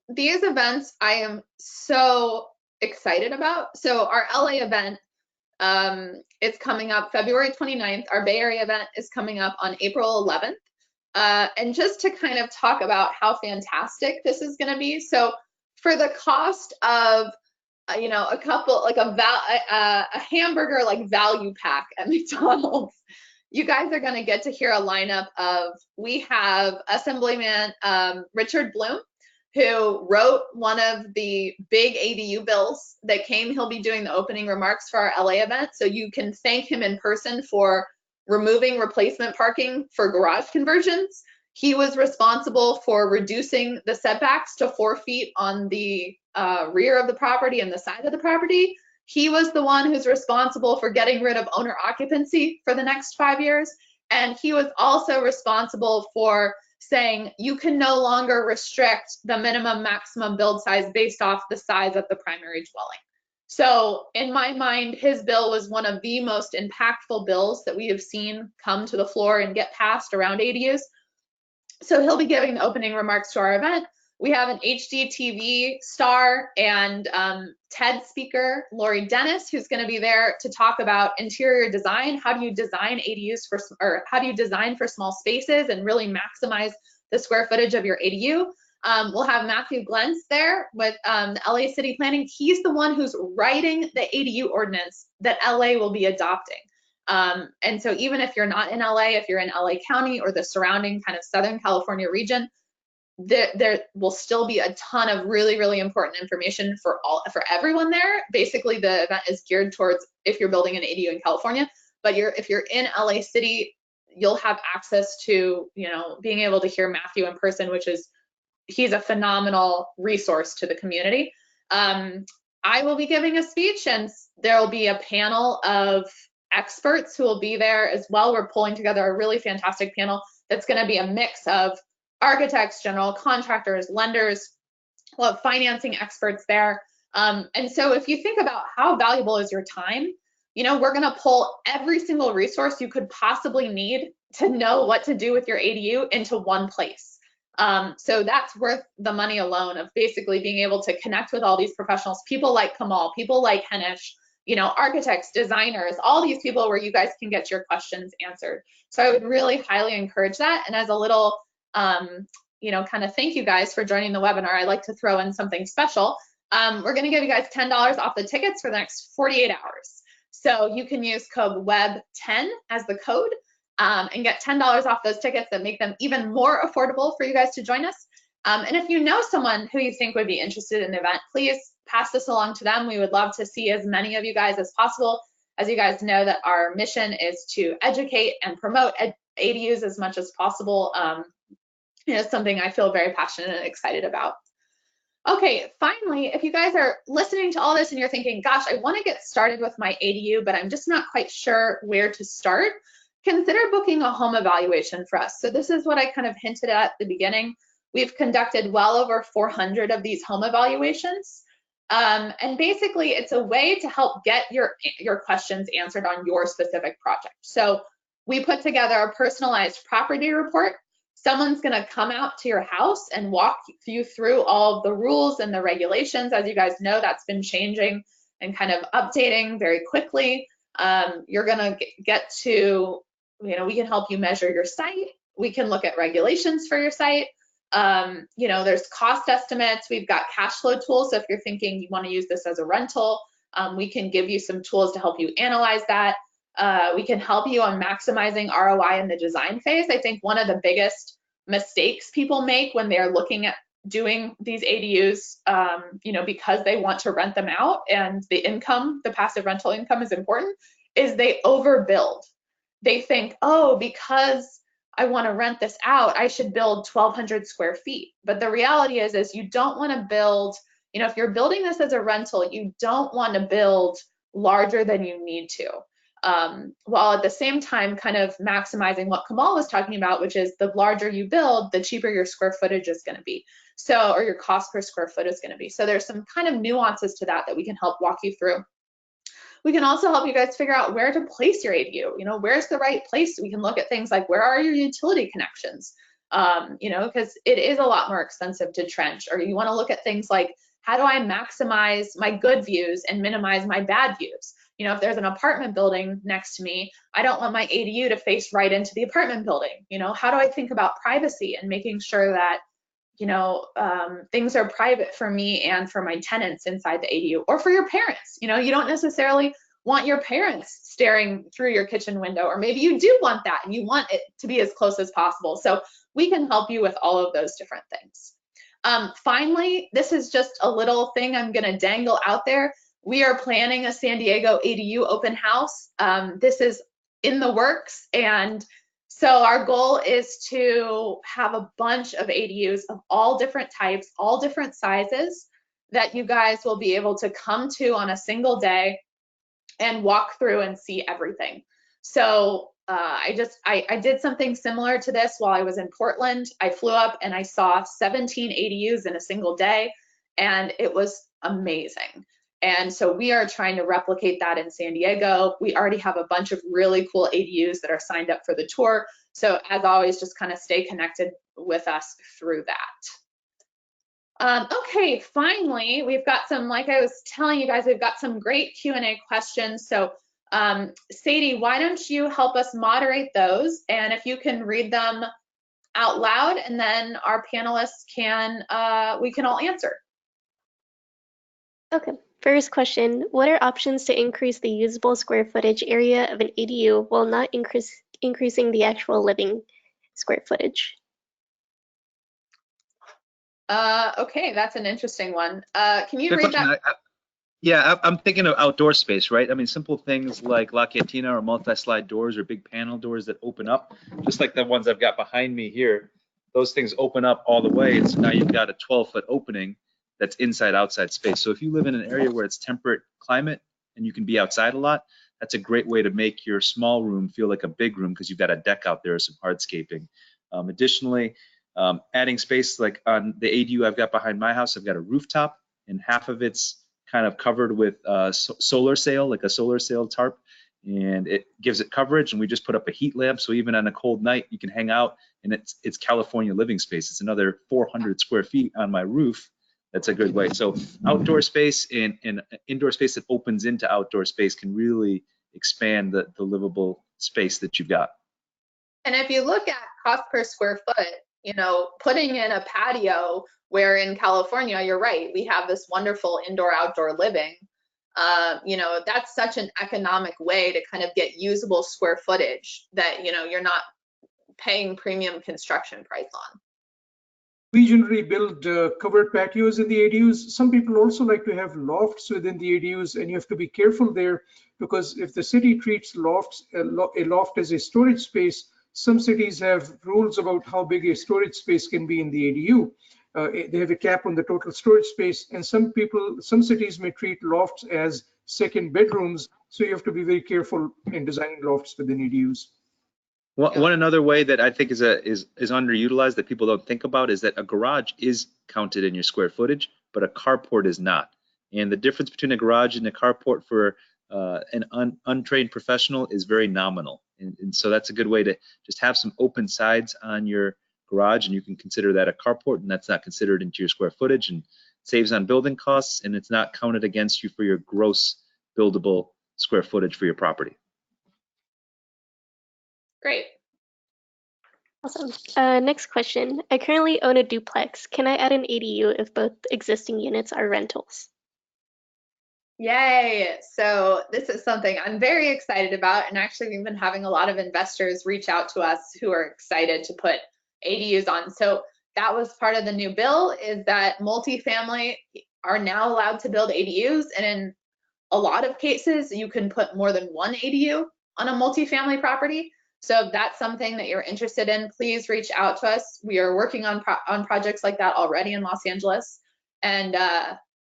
These events I am so excited about. So our LA event, it's coming up February 29th. Our Bay Area event is coming up on April 11th. And just to kind of talk about how fantastic this is going to be. So for the cost of, a couple, like a hamburger, like value pack at McDonald's, you guys are going to get to hear a lineup of, we have Assemblyman Richard Bloom, who wrote one of the big ADU bills that came. He'll be doing the opening remarks for our LA event. So you can thank him in person for removing replacement parking for garage conversions. He was responsible for reducing the setbacks to 4 feet on the rear of the property and the side of the property. He was the one who's responsible for getting rid of owner occupancy for the next 5 years. And he was also responsible for saying you can no longer restrict the minimum maximum build size based off the size of the primary dwelling. So in my mind, his bill was one of the most impactful bills that we have seen come to the floor and get passed around ADUs. So he'll be giving the opening remarks to our event. We have an HGTV star and TED speaker, Lori Dennis, who's going to be there to talk about interior design. How do you design ADUs or how do you design for small spaces and really maximize the square footage of your ADU? We'll have Matthew Glentz there with the LA City Planning. He's the one who's writing the ADU ordinance that LA will be adopting. And so even if you're not in LA, if you're in LA County or the surrounding kind of Southern California region, there will still be a ton of really, really important information for everyone there. Basically, the event is geared towards if you're building an ADU in California, but if you're in LA City, you'll have access to, being able to hear Matthew in person, he's a phenomenal resource to the community. I will be giving a speech, and there will be a panel of experts who will be there as well. We're pulling together a really fantastic panel that's going to be a mix of architects, general contractors, lenders. We'll have financing experts there. And so if you think about how valuable is your time, we're going to pull every single resource you could possibly need to know what to do with your ADU into one place. So that's worth the money alone of basically being able to connect with all these professionals, people like Kamal, people like Henish, architects, designers, all these people where you guys can get your questions answered. So I would really highly encourage that. And as a little, kind of thank you guys for joining the webinar, I'd like to throw in something special. We're going to give you guys $10 off the tickets for the next 48 hours. So you can use code WEB10 as the code and get $10 off those tickets that make them even more affordable for you guys to join us. And if you know someone who you think would be interested in the event, please pass this along to them. We would love to see as many of you guys as possible. As you guys know, that our mission is to educate and promote ADUs as much as possible. It's something I feel very passionate and excited about. Okay, finally, if you guys are listening to all this and you're thinking, gosh, I want to get started with my ADU, but I'm just not quite sure where to start, consider booking a home evaluation for us. So this is what I kind of hinted at the beginning. We've conducted well over 400 of these home evaluations. And basically, it's a way to help get your questions answered on your specific project. So we put together a personalized property report. Someone's going to come out to your house and walk you through all of the rules and the regulations. As you guys know, that's been changing and kind of updating very quickly. You're going to get to, we can help you measure your site. We can look at regulations for your site. There's cost estimates. We've got cash flow tools. So if you're thinking you want to use this as a rental, we can give you some tools to help you analyze that. We can help you on maximizing ROI in the design phase. I think one of the biggest mistakes people make when they're looking at doing these ADUs, because they want to rent them out and the passive rental income is important, is they overbuild. They think, oh, because I want to rent this out, I should build 1,200 square feet. But the reality is you don't want to build, if you're building this as a rental, you don't want to build larger than you need to. While at the same time kind of maximizing what Kamal was talking about, which is the larger you build, the cheaper your square footage is going to be. So, or your cost per square foot is going to be. So there's some kind of nuances to that we can help walk you through. We can also help you guys figure out where to place your ADU. Where's the right place? We can look at things like, where are your utility connections? Because it is a lot more expensive to trench. Or you want to look at things like, how do I maximize my good views and minimize my bad views? If there's an apartment building next to me, I don't want my ADU to face right into the apartment building. How do I think about privacy and making sure that, things are private for me and for my tenants inside the ADU, or for your parents? You don't necessarily want your parents staring through your kitchen window, or maybe you do want that and you want it to be as close as possible. So we can help you with all of those different things. Finally, this is just a little thing I'm going to dangle out there. We are planning a San Diego ADU open house. This is in the works, and So our goal is to have a bunch of ADUs of all different types, all different sizes that you guys will be able to come to on a single day and walk through and see everything. So I did something similar to this while I was in Portland. I flew up and I saw 17 ADUs in a single day, and it was amazing. And so we are trying to replicate that in San Diego. We already have a bunch of really cool ADUs that are signed up for the tour. So as always, just kind of stay connected with us through that. Okay, finally, we've got some, like I was telling you guys, we've got some great Q&A questions. So Sadie, why don't you help us moderate those? And if you can read them out loud, and then our panelists can, we can all answer. Okay, first question, what are options to increase the usable square footage area of an ADU while not increasing the actual living square footage? Okay, that's an interesting one. Can you read that? Yeah, I'm thinking of outdoor space, right? I mean, simple things like La Cantina or multi-slide doors or big panel doors that open up, just like the ones I've got behind me here. Those things open up all the way, and so now you've got a 12-foot opening that's inside-outside space. So if you live in an area where it's temperate climate and you can be outside a lot, that's a great way to make your small room feel like a big room because you've got a deck out there, some hardscaping. Additionally, adding space, like on the ADU I've got behind my house, I've got a rooftop, and half of it's kind of covered with solar sail, like a solar sail tarp, and it gives it coverage. And we just put up a heat lamp, so even on a cold night you can hang out, and it's California living space. It's another 400 square feet on my roof. That's a good way. So outdoor space and indoor space that opens into outdoor space can really expand the livable space that you've got. And if you look at cost per square foot, you know, putting in a patio, where in California, you're right, we have this wonderful indoor-outdoor living. You know, that's such an economic way to kind of get usable square footage that, you know, you're not paying premium construction price on. We generally build covered patios in the ADUs. Some people also like to have lofts within the ADUs, and you have to be careful there because if the city treats lofts, a loft as a storage space, some cities have rules about how big a storage space can be in the ADU. They have a cap on the total storage space, and some cities may treat lofts as second bedrooms. So you have to be very careful in designing lofts within ADUs. One another way that I think is underutilized that people don't think about is that a garage is counted in your square footage, but a carport is not. And the difference between a garage and a carport for an untrained professional is very nominal. And so that's a good way to just have some open sides on your garage, and you can consider that a carport, and that's not considered into your square footage and saves on building costs, and it's not counted against you for your gross buildable square footage for your property. Great. Awesome. Next question. I currently own a duplex. Can I add an ADU if both existing units are rentals? Yay. So this is something I'm very excited about. And actually, we've been having a lot of investors reach out to us who are excited to put ADUs on. So that was part of the new bill, is that multifamily are now allowed to build ADUs. And in a lot of cases, you can put more than one ADU on a multifamily property. So if that's something that you're interested in, please reach out to us. We are working on projects like that already in Los Angeles. And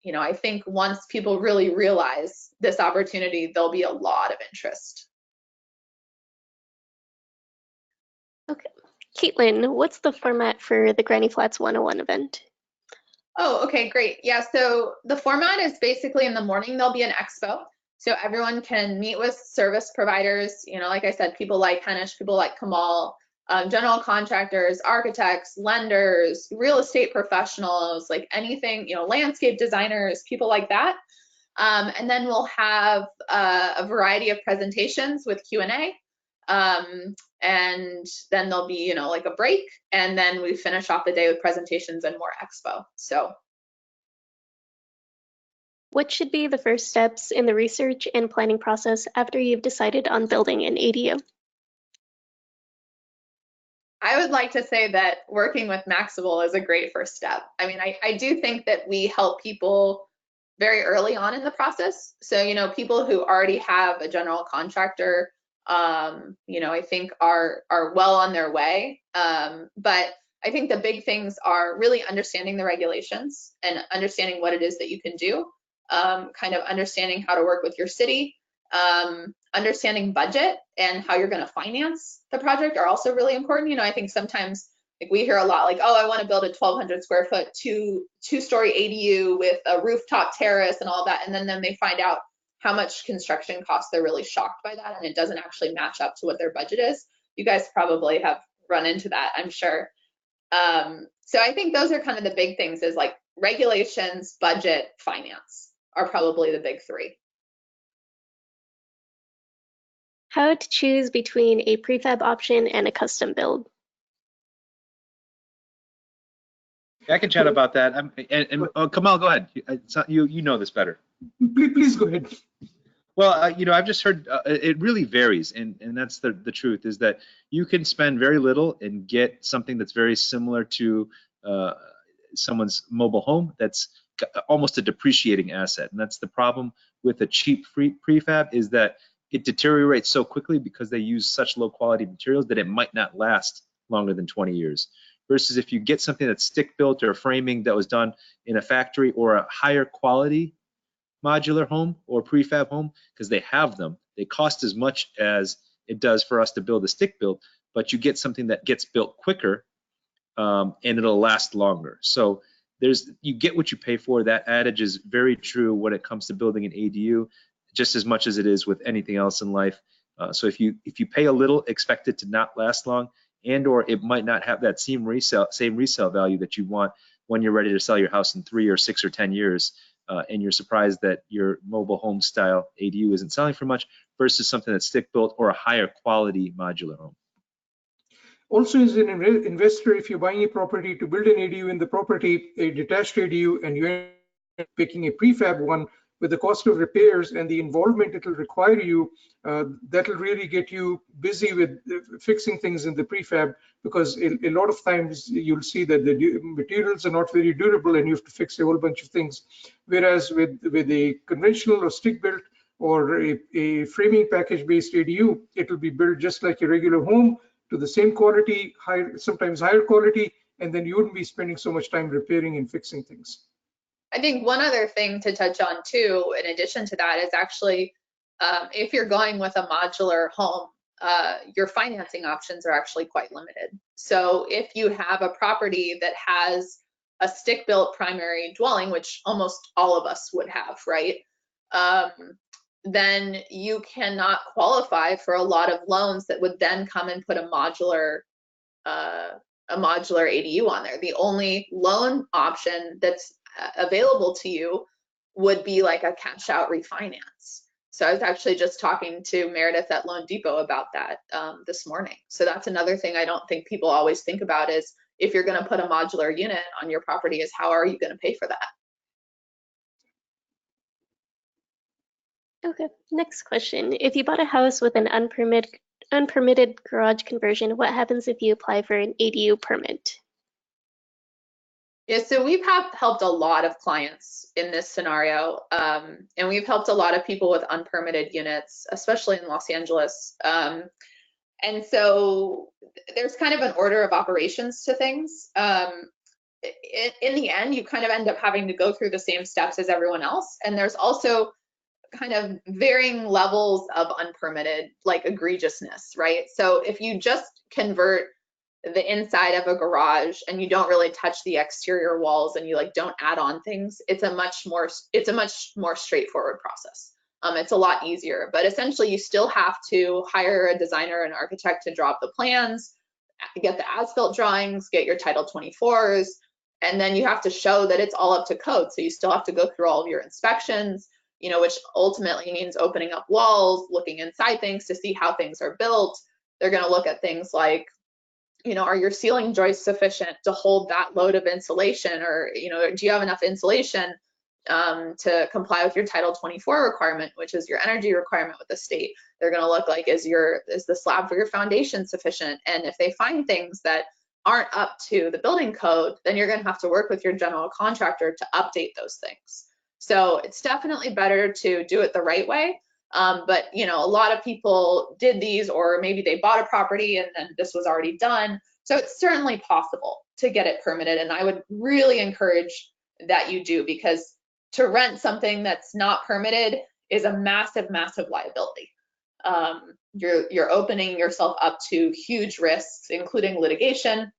you know, I think once people really realize this opportunity, there'll be a lot of interest. Okay. Caitlin, what's the format for the Granny Flats 101 event? Oh, okay, great. Yeah, so the format is basically in the morning, there'll be an expo. So everyone can meet with service providers, you know, like I said, people like Henish, people like Kamal, general contractors, architects, lenders, real estate professionals, like anything, you know, landscape designers, people like that. And then we'll have a variety of presentations with Q&A. And then there'll be, you know, like a break, and then we finish off the day with presentations and more expo. So what should be the first steps in the research and planning process after you've decided on building an ADU? I would like to say that working with Maxable is a great first step. I mean, I do think that we help people very early on in the process. So, you know, people who already have a general contractor I think are well on their way. But I think the big things are really understanding the regulations and understanding what it is that you can do, kind of understanding how to work with your city, understanding budget and how you're going to finance the project are also really important. I think sometimes like we hear a lot like, oh, I want to build a 1,200 square foot two-story ADU with a rooftop terrace and all that. And then they find out how much construction costs. They're really shocked by that. And it doesn't actually match up to what their budget is. You guys probably have run into that, I'm sure. So I think those are kind of the big things is like regulations, budget, finance are probably the big three. How to choose between a prefab option and a custom build? I can chat about that. Kamal, go ahead. You know this better. Please go ahead. Well, I've just heard it really varies, and that's the truth is that you can spend very little and get something that's very similar to someone's mobile home that's almost a depreciating asset, and that's the problem with a cheap prefab is that it deteriorates so quickly because they use such low quality materials that it might not last longer than 20 years. Versus if you get something that's stick built or framing that was done in a factory or a higher quality modular home or prefab home, because they have them, they cost as much as it does for us to build a stick built, but you get something that gets built quicker and it'll last longer. So you get what you pay for. That adage is very true when it comes to building an ADU, just as much as it is with anything else in life. So if you pay a little, expect it to not last long, and or it might not have that same resale value that you want when you're ready to sell your house in 3 or 6 or 10 years, and you're surprised that your mobile home style ADU isn't selling for much versus something that's stick built or a higher quality modular home. Also, as an investor, if you're buying a property to build an ADU in the property, a detached ADU, and you're picking a prefab one, with the cost of repairs and the involvement it will require you, that'll really get you busy with fixing things in the prefab, because a lot of times you'll see that the materials are not very durable and you have to fix a whole bunch of things. Whereas with a conventional or stick built or a framing package based ADU, it will be built just like a regular home to the same quality, sometimes higher quality, and then you wouldn't be spending so much time repairing and fixing things. I think one other thing to touch on too, in addition to that, is actually if you're going with a modular home, your financing options are actually quite limited. So if you have a property that has a stick-built primary dwelling, which almost all of us would have, right? Then you cannot qualify for a lot of loans that would then come and put a modular ADU on there. The only loan option that's available to you would be like a cash out refinance. So I was actually just talking to Meredith at Loan Depot about that this morning. So that's another thing I don't think people always think about is if you're going to put a modular unit on your property is how are you going to pay for that? Okay, next question. If you bought a house with an unpermitted garage conversion, what happens if you apply for an ADU permit? Yeah, so we've helped a lot of clients in this scenario, and we've helped a lot of people with unpermitted units, especially in Los Angeles. And so there's kind of an order of operations to things. In the end, you kind of end up having to go through the same steps as everyone else. And there's also kind of varying levels of unpermitted, like egregiousness, right? So if you just convert the inside of a garage and you don't really touch the exterior walls and you like don't add on things, it's a much more straightforward process. It's a lot easier, but essentially you still have to hire a designer and architect to draw up the plans, get the as-built drawings, get your Title 24s, and then you have to show that it's all up to code. So you still have to go through all of your inspections, which ultimately means opening up walls, looking inside things to see how things are built. They're going to look at things like, are your ceiling joists sufficient to hold that load of insulation, or do you have enough insulation to comply with your Title 24 requirement, which is your energy requirement with the state? They're going to look like, is the slab for your foundation sufficient? And if they find things that aren't up to the building code, then you're going to have to work with your general contractor to update those things. So it's definitely better to do it the right way. But you know, a lot of people did these, or maybe they bought a property and then this was already done. So it's certainly possible to get it permitted, and I would really encourage that you do, because to rent something that's not permitted is a massive, massive liability. You're opening yourself up to huge risks, including litigation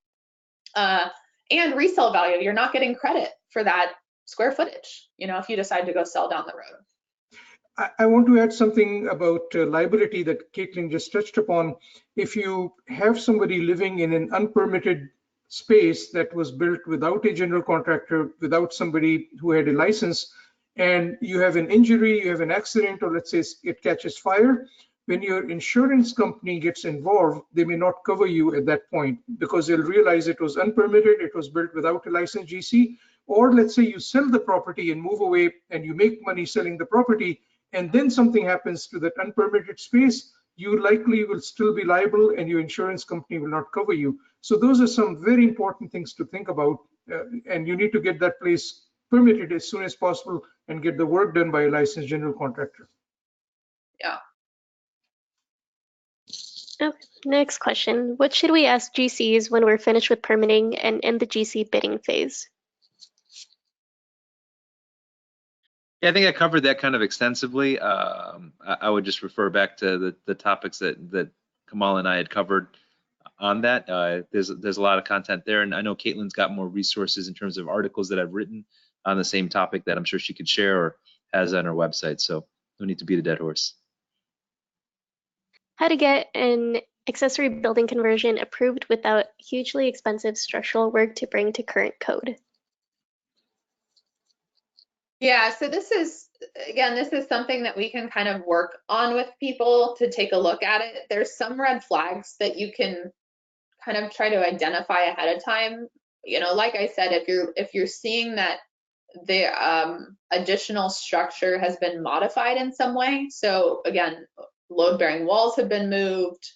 and resale value. You're not getting credit for that square footage, you know, if you decide to go sell down the road. I want to add something about liability that Caitlin just touched upon. If you have somebody living in an unpermitted space that was built without a general contractor, without somebody who had a license, and you have an injury, you have an accident, or let's say it catches fire, when your insurance company gets involved, they may not cover you at that point because they'll realize it was unpermitted, it was built without a licensed GC. Or let's say you sell the property and move away and you make money selling the property, and then something happens to that unpermitted space, you likely will still be liable and your insurance company will not cover you. So those are some very important things to think about, and you need to get that place permitted as soon as possible and get the work done by a licensed general contractor. Yeah. Okay, next question. What should we ask GCs when we're finished with permitting and in the GC bidding phase? Yeah, I think I covered that kind of extensively. I would just refer back to the topics that Kamal and I had covered on that. There's a lot of content there, and I know Caitlin's got more resources in terms of articles that I've written on the same topic that I'm sure she could share or has on her website. So no need to beat a dead horse. How to get an accessory building conversion approved without hugely expensive structural work to bring to current code. Yeah, so this is something that we can kind of work on with people to take a look at it. There's some red flags that you can kind of try to identify ahead of time. You know, like I said, if you're seeing that the additional structure has been modified in some way, so again, load-bearing walls have been moved,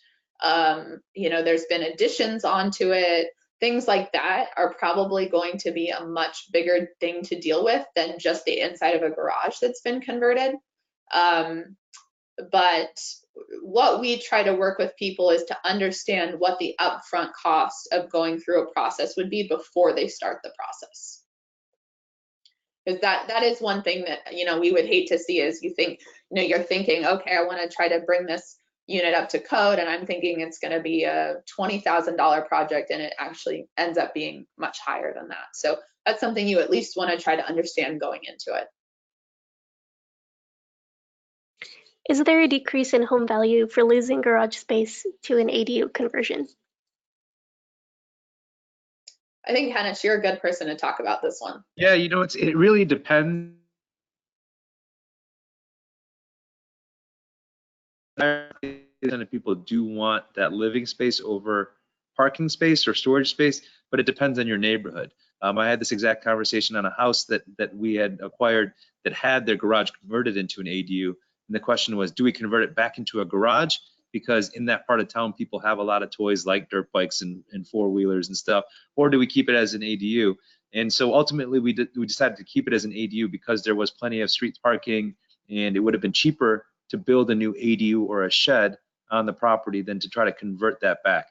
you know, there's been additions onto it, things like that are probably going to be a much bigger thing to deal with than just the inside of a garage that's been converted. But what we try to work with people is to understand what the upfront cost of going through a process would be before they start the process. Because that is one thing that, you know, we would hate to see is you think, you know, you're thinking, okay, I want to try to bring this unit up to code, and I'm thinking it's going to be a $20,000 project, and it actually ends up being much higher than that. So that's something you at least want to try to understand going into it. Is there a decrease in home value for losing garage space to an ADU conversion? I think, Henish, you're a good person to talk about this one. Yeah, you know, it really depends. People do want that living space over parking space or storage space, but it depends on your neighborhood. I had this exact conversation on a house that we had acquired that had their garage converted into an ADU. And the question was, do we convert it back into a garage? Because in that part of town, people have a lot of toys like dirt bikes and four-wheelers and stuff, or do we keep it as an ADU? And so ultimately we decided to keep it as an ADU because there was plenty of street parking, and it would have been cheaper to build a new ADU or a shed on the property than to try to convert that back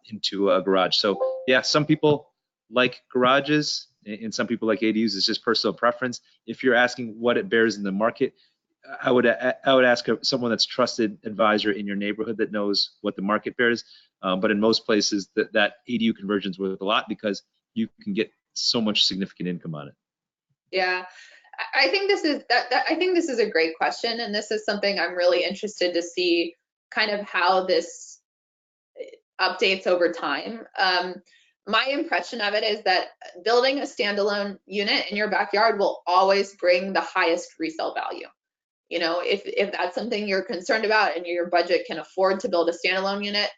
into a garage. So yeah, some people like garages and some people like ADUs. It's just personal preference. If you're asking what it bears in the market, I would ask someone that's trusted advisor in your neighborhood that knows what the market bears. But in most places, that ADU conversion's worth a lot because you can get so much significant income on it. Yeah, I think this is a great question, and this is something I'm really interested to see kind of how this updates over time. My impression of it is that building a standalone unit in your backyard will always bring the highest resale value. You know, if that's something you're concerned about and your budget can afford to build a standalone unit,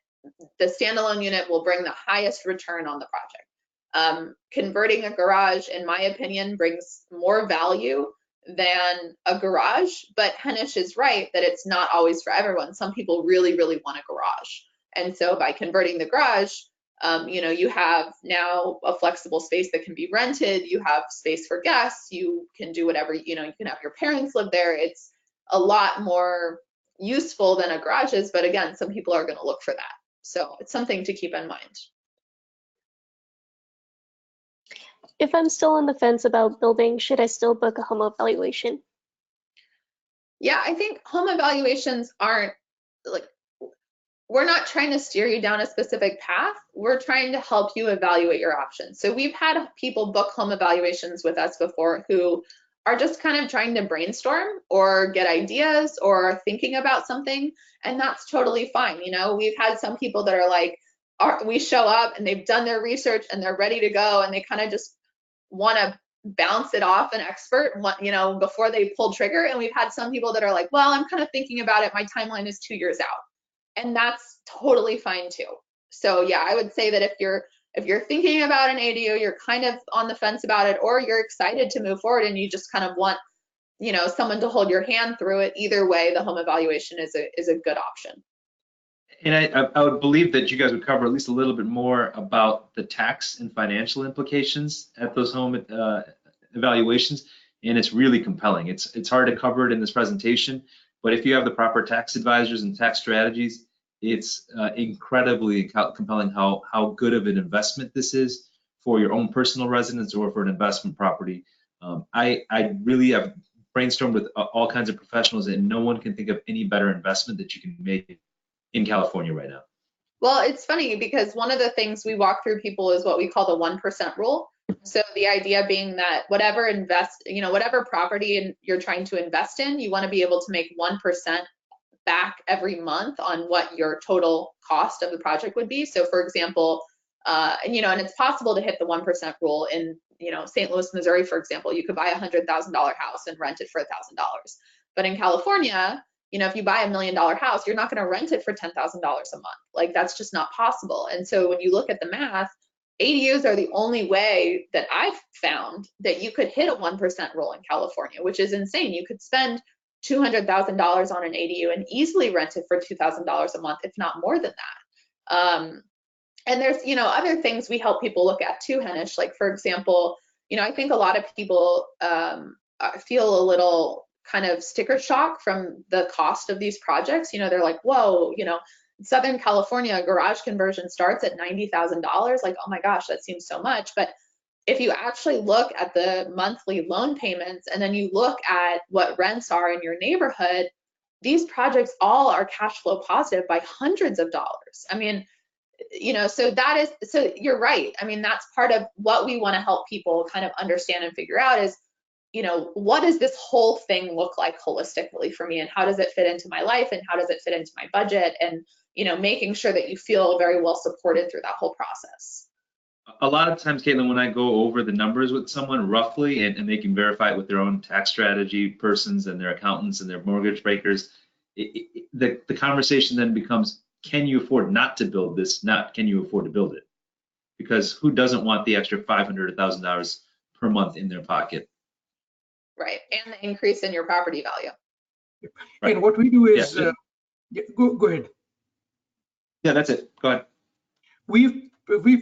the standalone unit will bring the highest return on the project. Converting a garage, in my opinion, brings more value than a garage, but Henish is right that it's not always for everyone. Some people really, really want a garage. And so by converting the garage, you know, you have now a flexible space that can be rented, you have space for guests, you can do whatever, you know, you can have your parents live there. a lot more useful than a garage is, but again, some people are going to look for that. So it's something to keep in mind. If I'm still on the fence about building, should I still book a home evaluation? Yeah, I think home evaluations aren't like, we're not trying to steer you down a specific path. We're trying to help you evaluate your options. So we've had people book home evaluations with us before who are just kind of trying to brainstorm or get ideas or thinking about something, and that's totally fine. You know, we've had some people that are like, we show up and they've done their research and they're ready to go, and they kind of just want to bounce it off an expert, you know, before they pull trigger. And we've had some people that are like, well, I'm kind of thinking about it. My timeline is 2 years out. And that's totally fine too. So yeah, I would say that if you're thinking about an ADU, you're kind of on the fence about it, or you're excited to move forward and you just kind of want, you know, someone to hold your hand through it, either way, the home evaluation is a good option. And I would believe that you guys would cover at least a little bit more about the tax and financial implications at those home evaluations, and it's really compelling. It's hard to cover it in this presentation, but if you have the proper tax advisors and tax strategies, it's incredibly compelling how good of an investment this is for your own personal residence or for an investment property. I really have brainstormed with all kinds of professionals, and no one can think of any better investment that you can make in California right now. Well, it's funny because one of the things we walk through people is what we call the 1% rule. So the idea being that whatever property you're trying to invest in, you want to be able to make 1% back every month on what your total cost of the project would be. So for example, and it's possible to hit the 1% rule in, St. Louis, Missouri, for example. You could buy a $100,000 house and rent it for $1,000. But in California, if you buy $1 million house, you're not going to rent it for $10,000 a month. Like, that's just not possible. And so when you look at the math, ADUs are the only way that I've found that you could hit a 1% rule in California, which is insane. You could spend $200,000 on an ADU and easily rent it for $2,000 a month, if not more than that. And there's, other things we help people look at too, Henish. Like, for example, I think a lot of people feel a little kind of sticker shock from the cost of these projects. They're like, whoa, in Southern California, a garage conversion starts at $90,000. Like, oh my gosh, that seems so much. But if you actually look at the monthly loan payments and then you look at what rents are in your neighborhood, these projects all are cash flow positive by hundreds of dollars. I mean, so you're right. I mean, that's part of what we want to help people kind of understand and figure out is, what does this whole thing look like holistically for me, and how does it fit into my life, and how does it fit into my budget, and making sure that you feel very well supported through that whole process. A lot of times, Caitlin, when I go over the numbers with someone roughly, and they can verify it with their own tax strategy persons and their accountants and their mortgage breakers, the conversation then becomes, can you afford not to build this, not can you afford to build it? Because who doesn't want the extra $500 or $1,000 per month in their pocket? Right, and the increase in your property value. Right. And what we do is, go ahead. Yeah, that's it. Go ahead. We've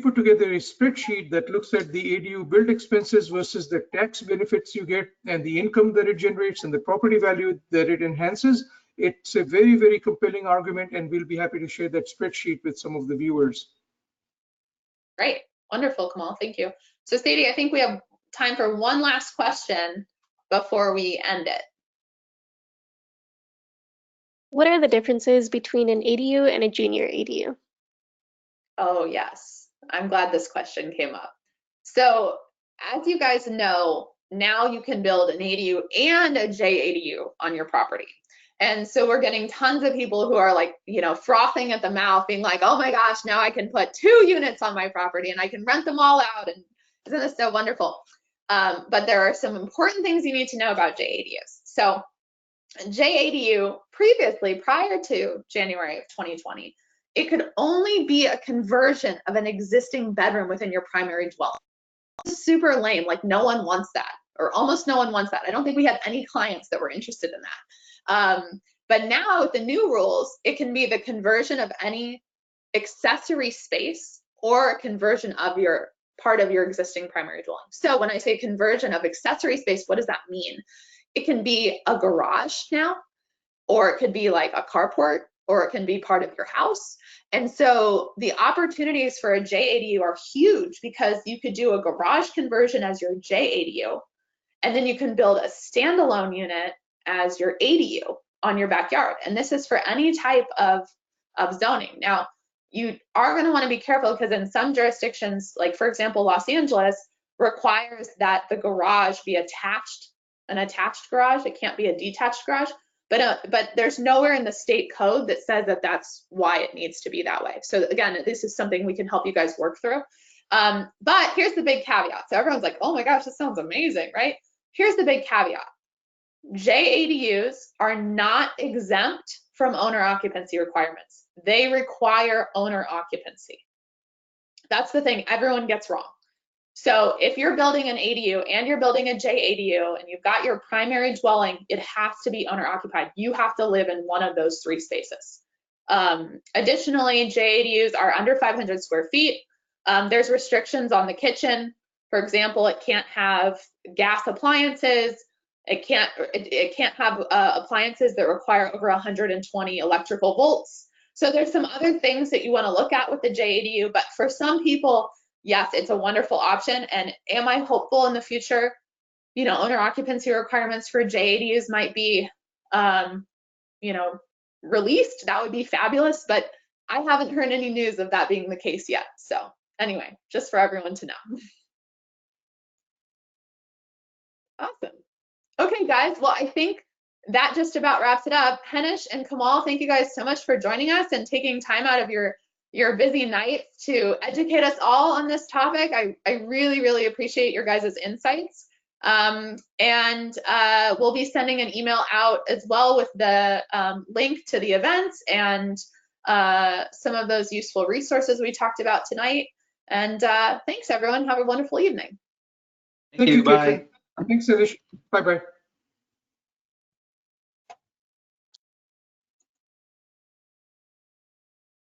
put together a spreadsheet that looks at the ADU build expenses versus the tax benefits you get and the income that it generates and the property value that it enhances. It's a very, very compelling argument, and we'll be happy to share that spreadsheet with some of the viewers. Great, wonderful, Kamal, thank you. So Sadie, I think we have time for one last question before we end it. What are the differences between an ADU and a junior ADU? Oh yes, I'm glad this question came up. So as you guys know, now you can build an ADU and a JADU on your property. And so we're getting tons of people who are like, frothing at the mouth, being like, oh my gosh, now I can put 2 units on my property and I can rent them all out. And isn't this so wonderful? But there are some important things you need to know about JADUs. So JADU previously, prior to January of 2020, it could only be a conversion of an existing bedroom within your primary dwelling. Super lame, like no one wants that, or almost no one wants that. I don't think we had any clients that were interested in that. But now with the new rules, it can be the conversion of any accessory space or a conversion of your part of your existing primary dwelling. So when I say conversion of accessory space, what does that mean? It can be a garage now. or it could be like a carport, or it can be part of your house. And so the opportunities for a JADU are huge, because you could do a garage conversion as your JADU, and then you can build a standalone unit as your ADU on your backyard. And this is for any type of zoning. Now, you are going to want to be careful, because in some jurisdictions, like for example, Los Angeles requires that the garage be attached, an attached garage. It can't be a detached garage. But there's nowhere in the state code that says that that's why it needs to be that way. So again, this is something we can help you guys work through. But here's the big caveat. So everyone's like, oh my gosh, this sounds amazing, right? Here's the big caveat. JADUs are not exempt from owner occupancy requirements. They require owner occupancy. That's the thing everyone gets wrong. So if you're building an ADU and you're building a JADU and you've got your primary dwelling, it has to be owner occupied. You have to live in one of those 3 spaces. Additionally, JADUs are under 500 square feet. There's restrictions on the kitchen. For example, it can't have gas appliances. It can't have appliances that require over 120 electrical volts. So there's some other things that you want to look at with the JADU, but for some people, yes, it's a wonderful option. And am I hopeful in the future, you know, owner occupancy requirements for JADUs might be, you know, released? That would be fabulous, but I haven't heard any news of that being the case yet. So anyway, just for everyone to know. Awesome. Okay, guys, well, I think that just about wraps it up. Henish and Kamal, thank you guys so much for joining us and taking time out of your busy nights to educate us all on this topic. I really, really appreciate your guys' insights. And we'll be sending an email out as well with the link to the events and some of those useful resources we talked about tonight. And thanks, everyone. Have a wonderful evening. Thank you. Bye. Thanks, Henish. Bye-bye.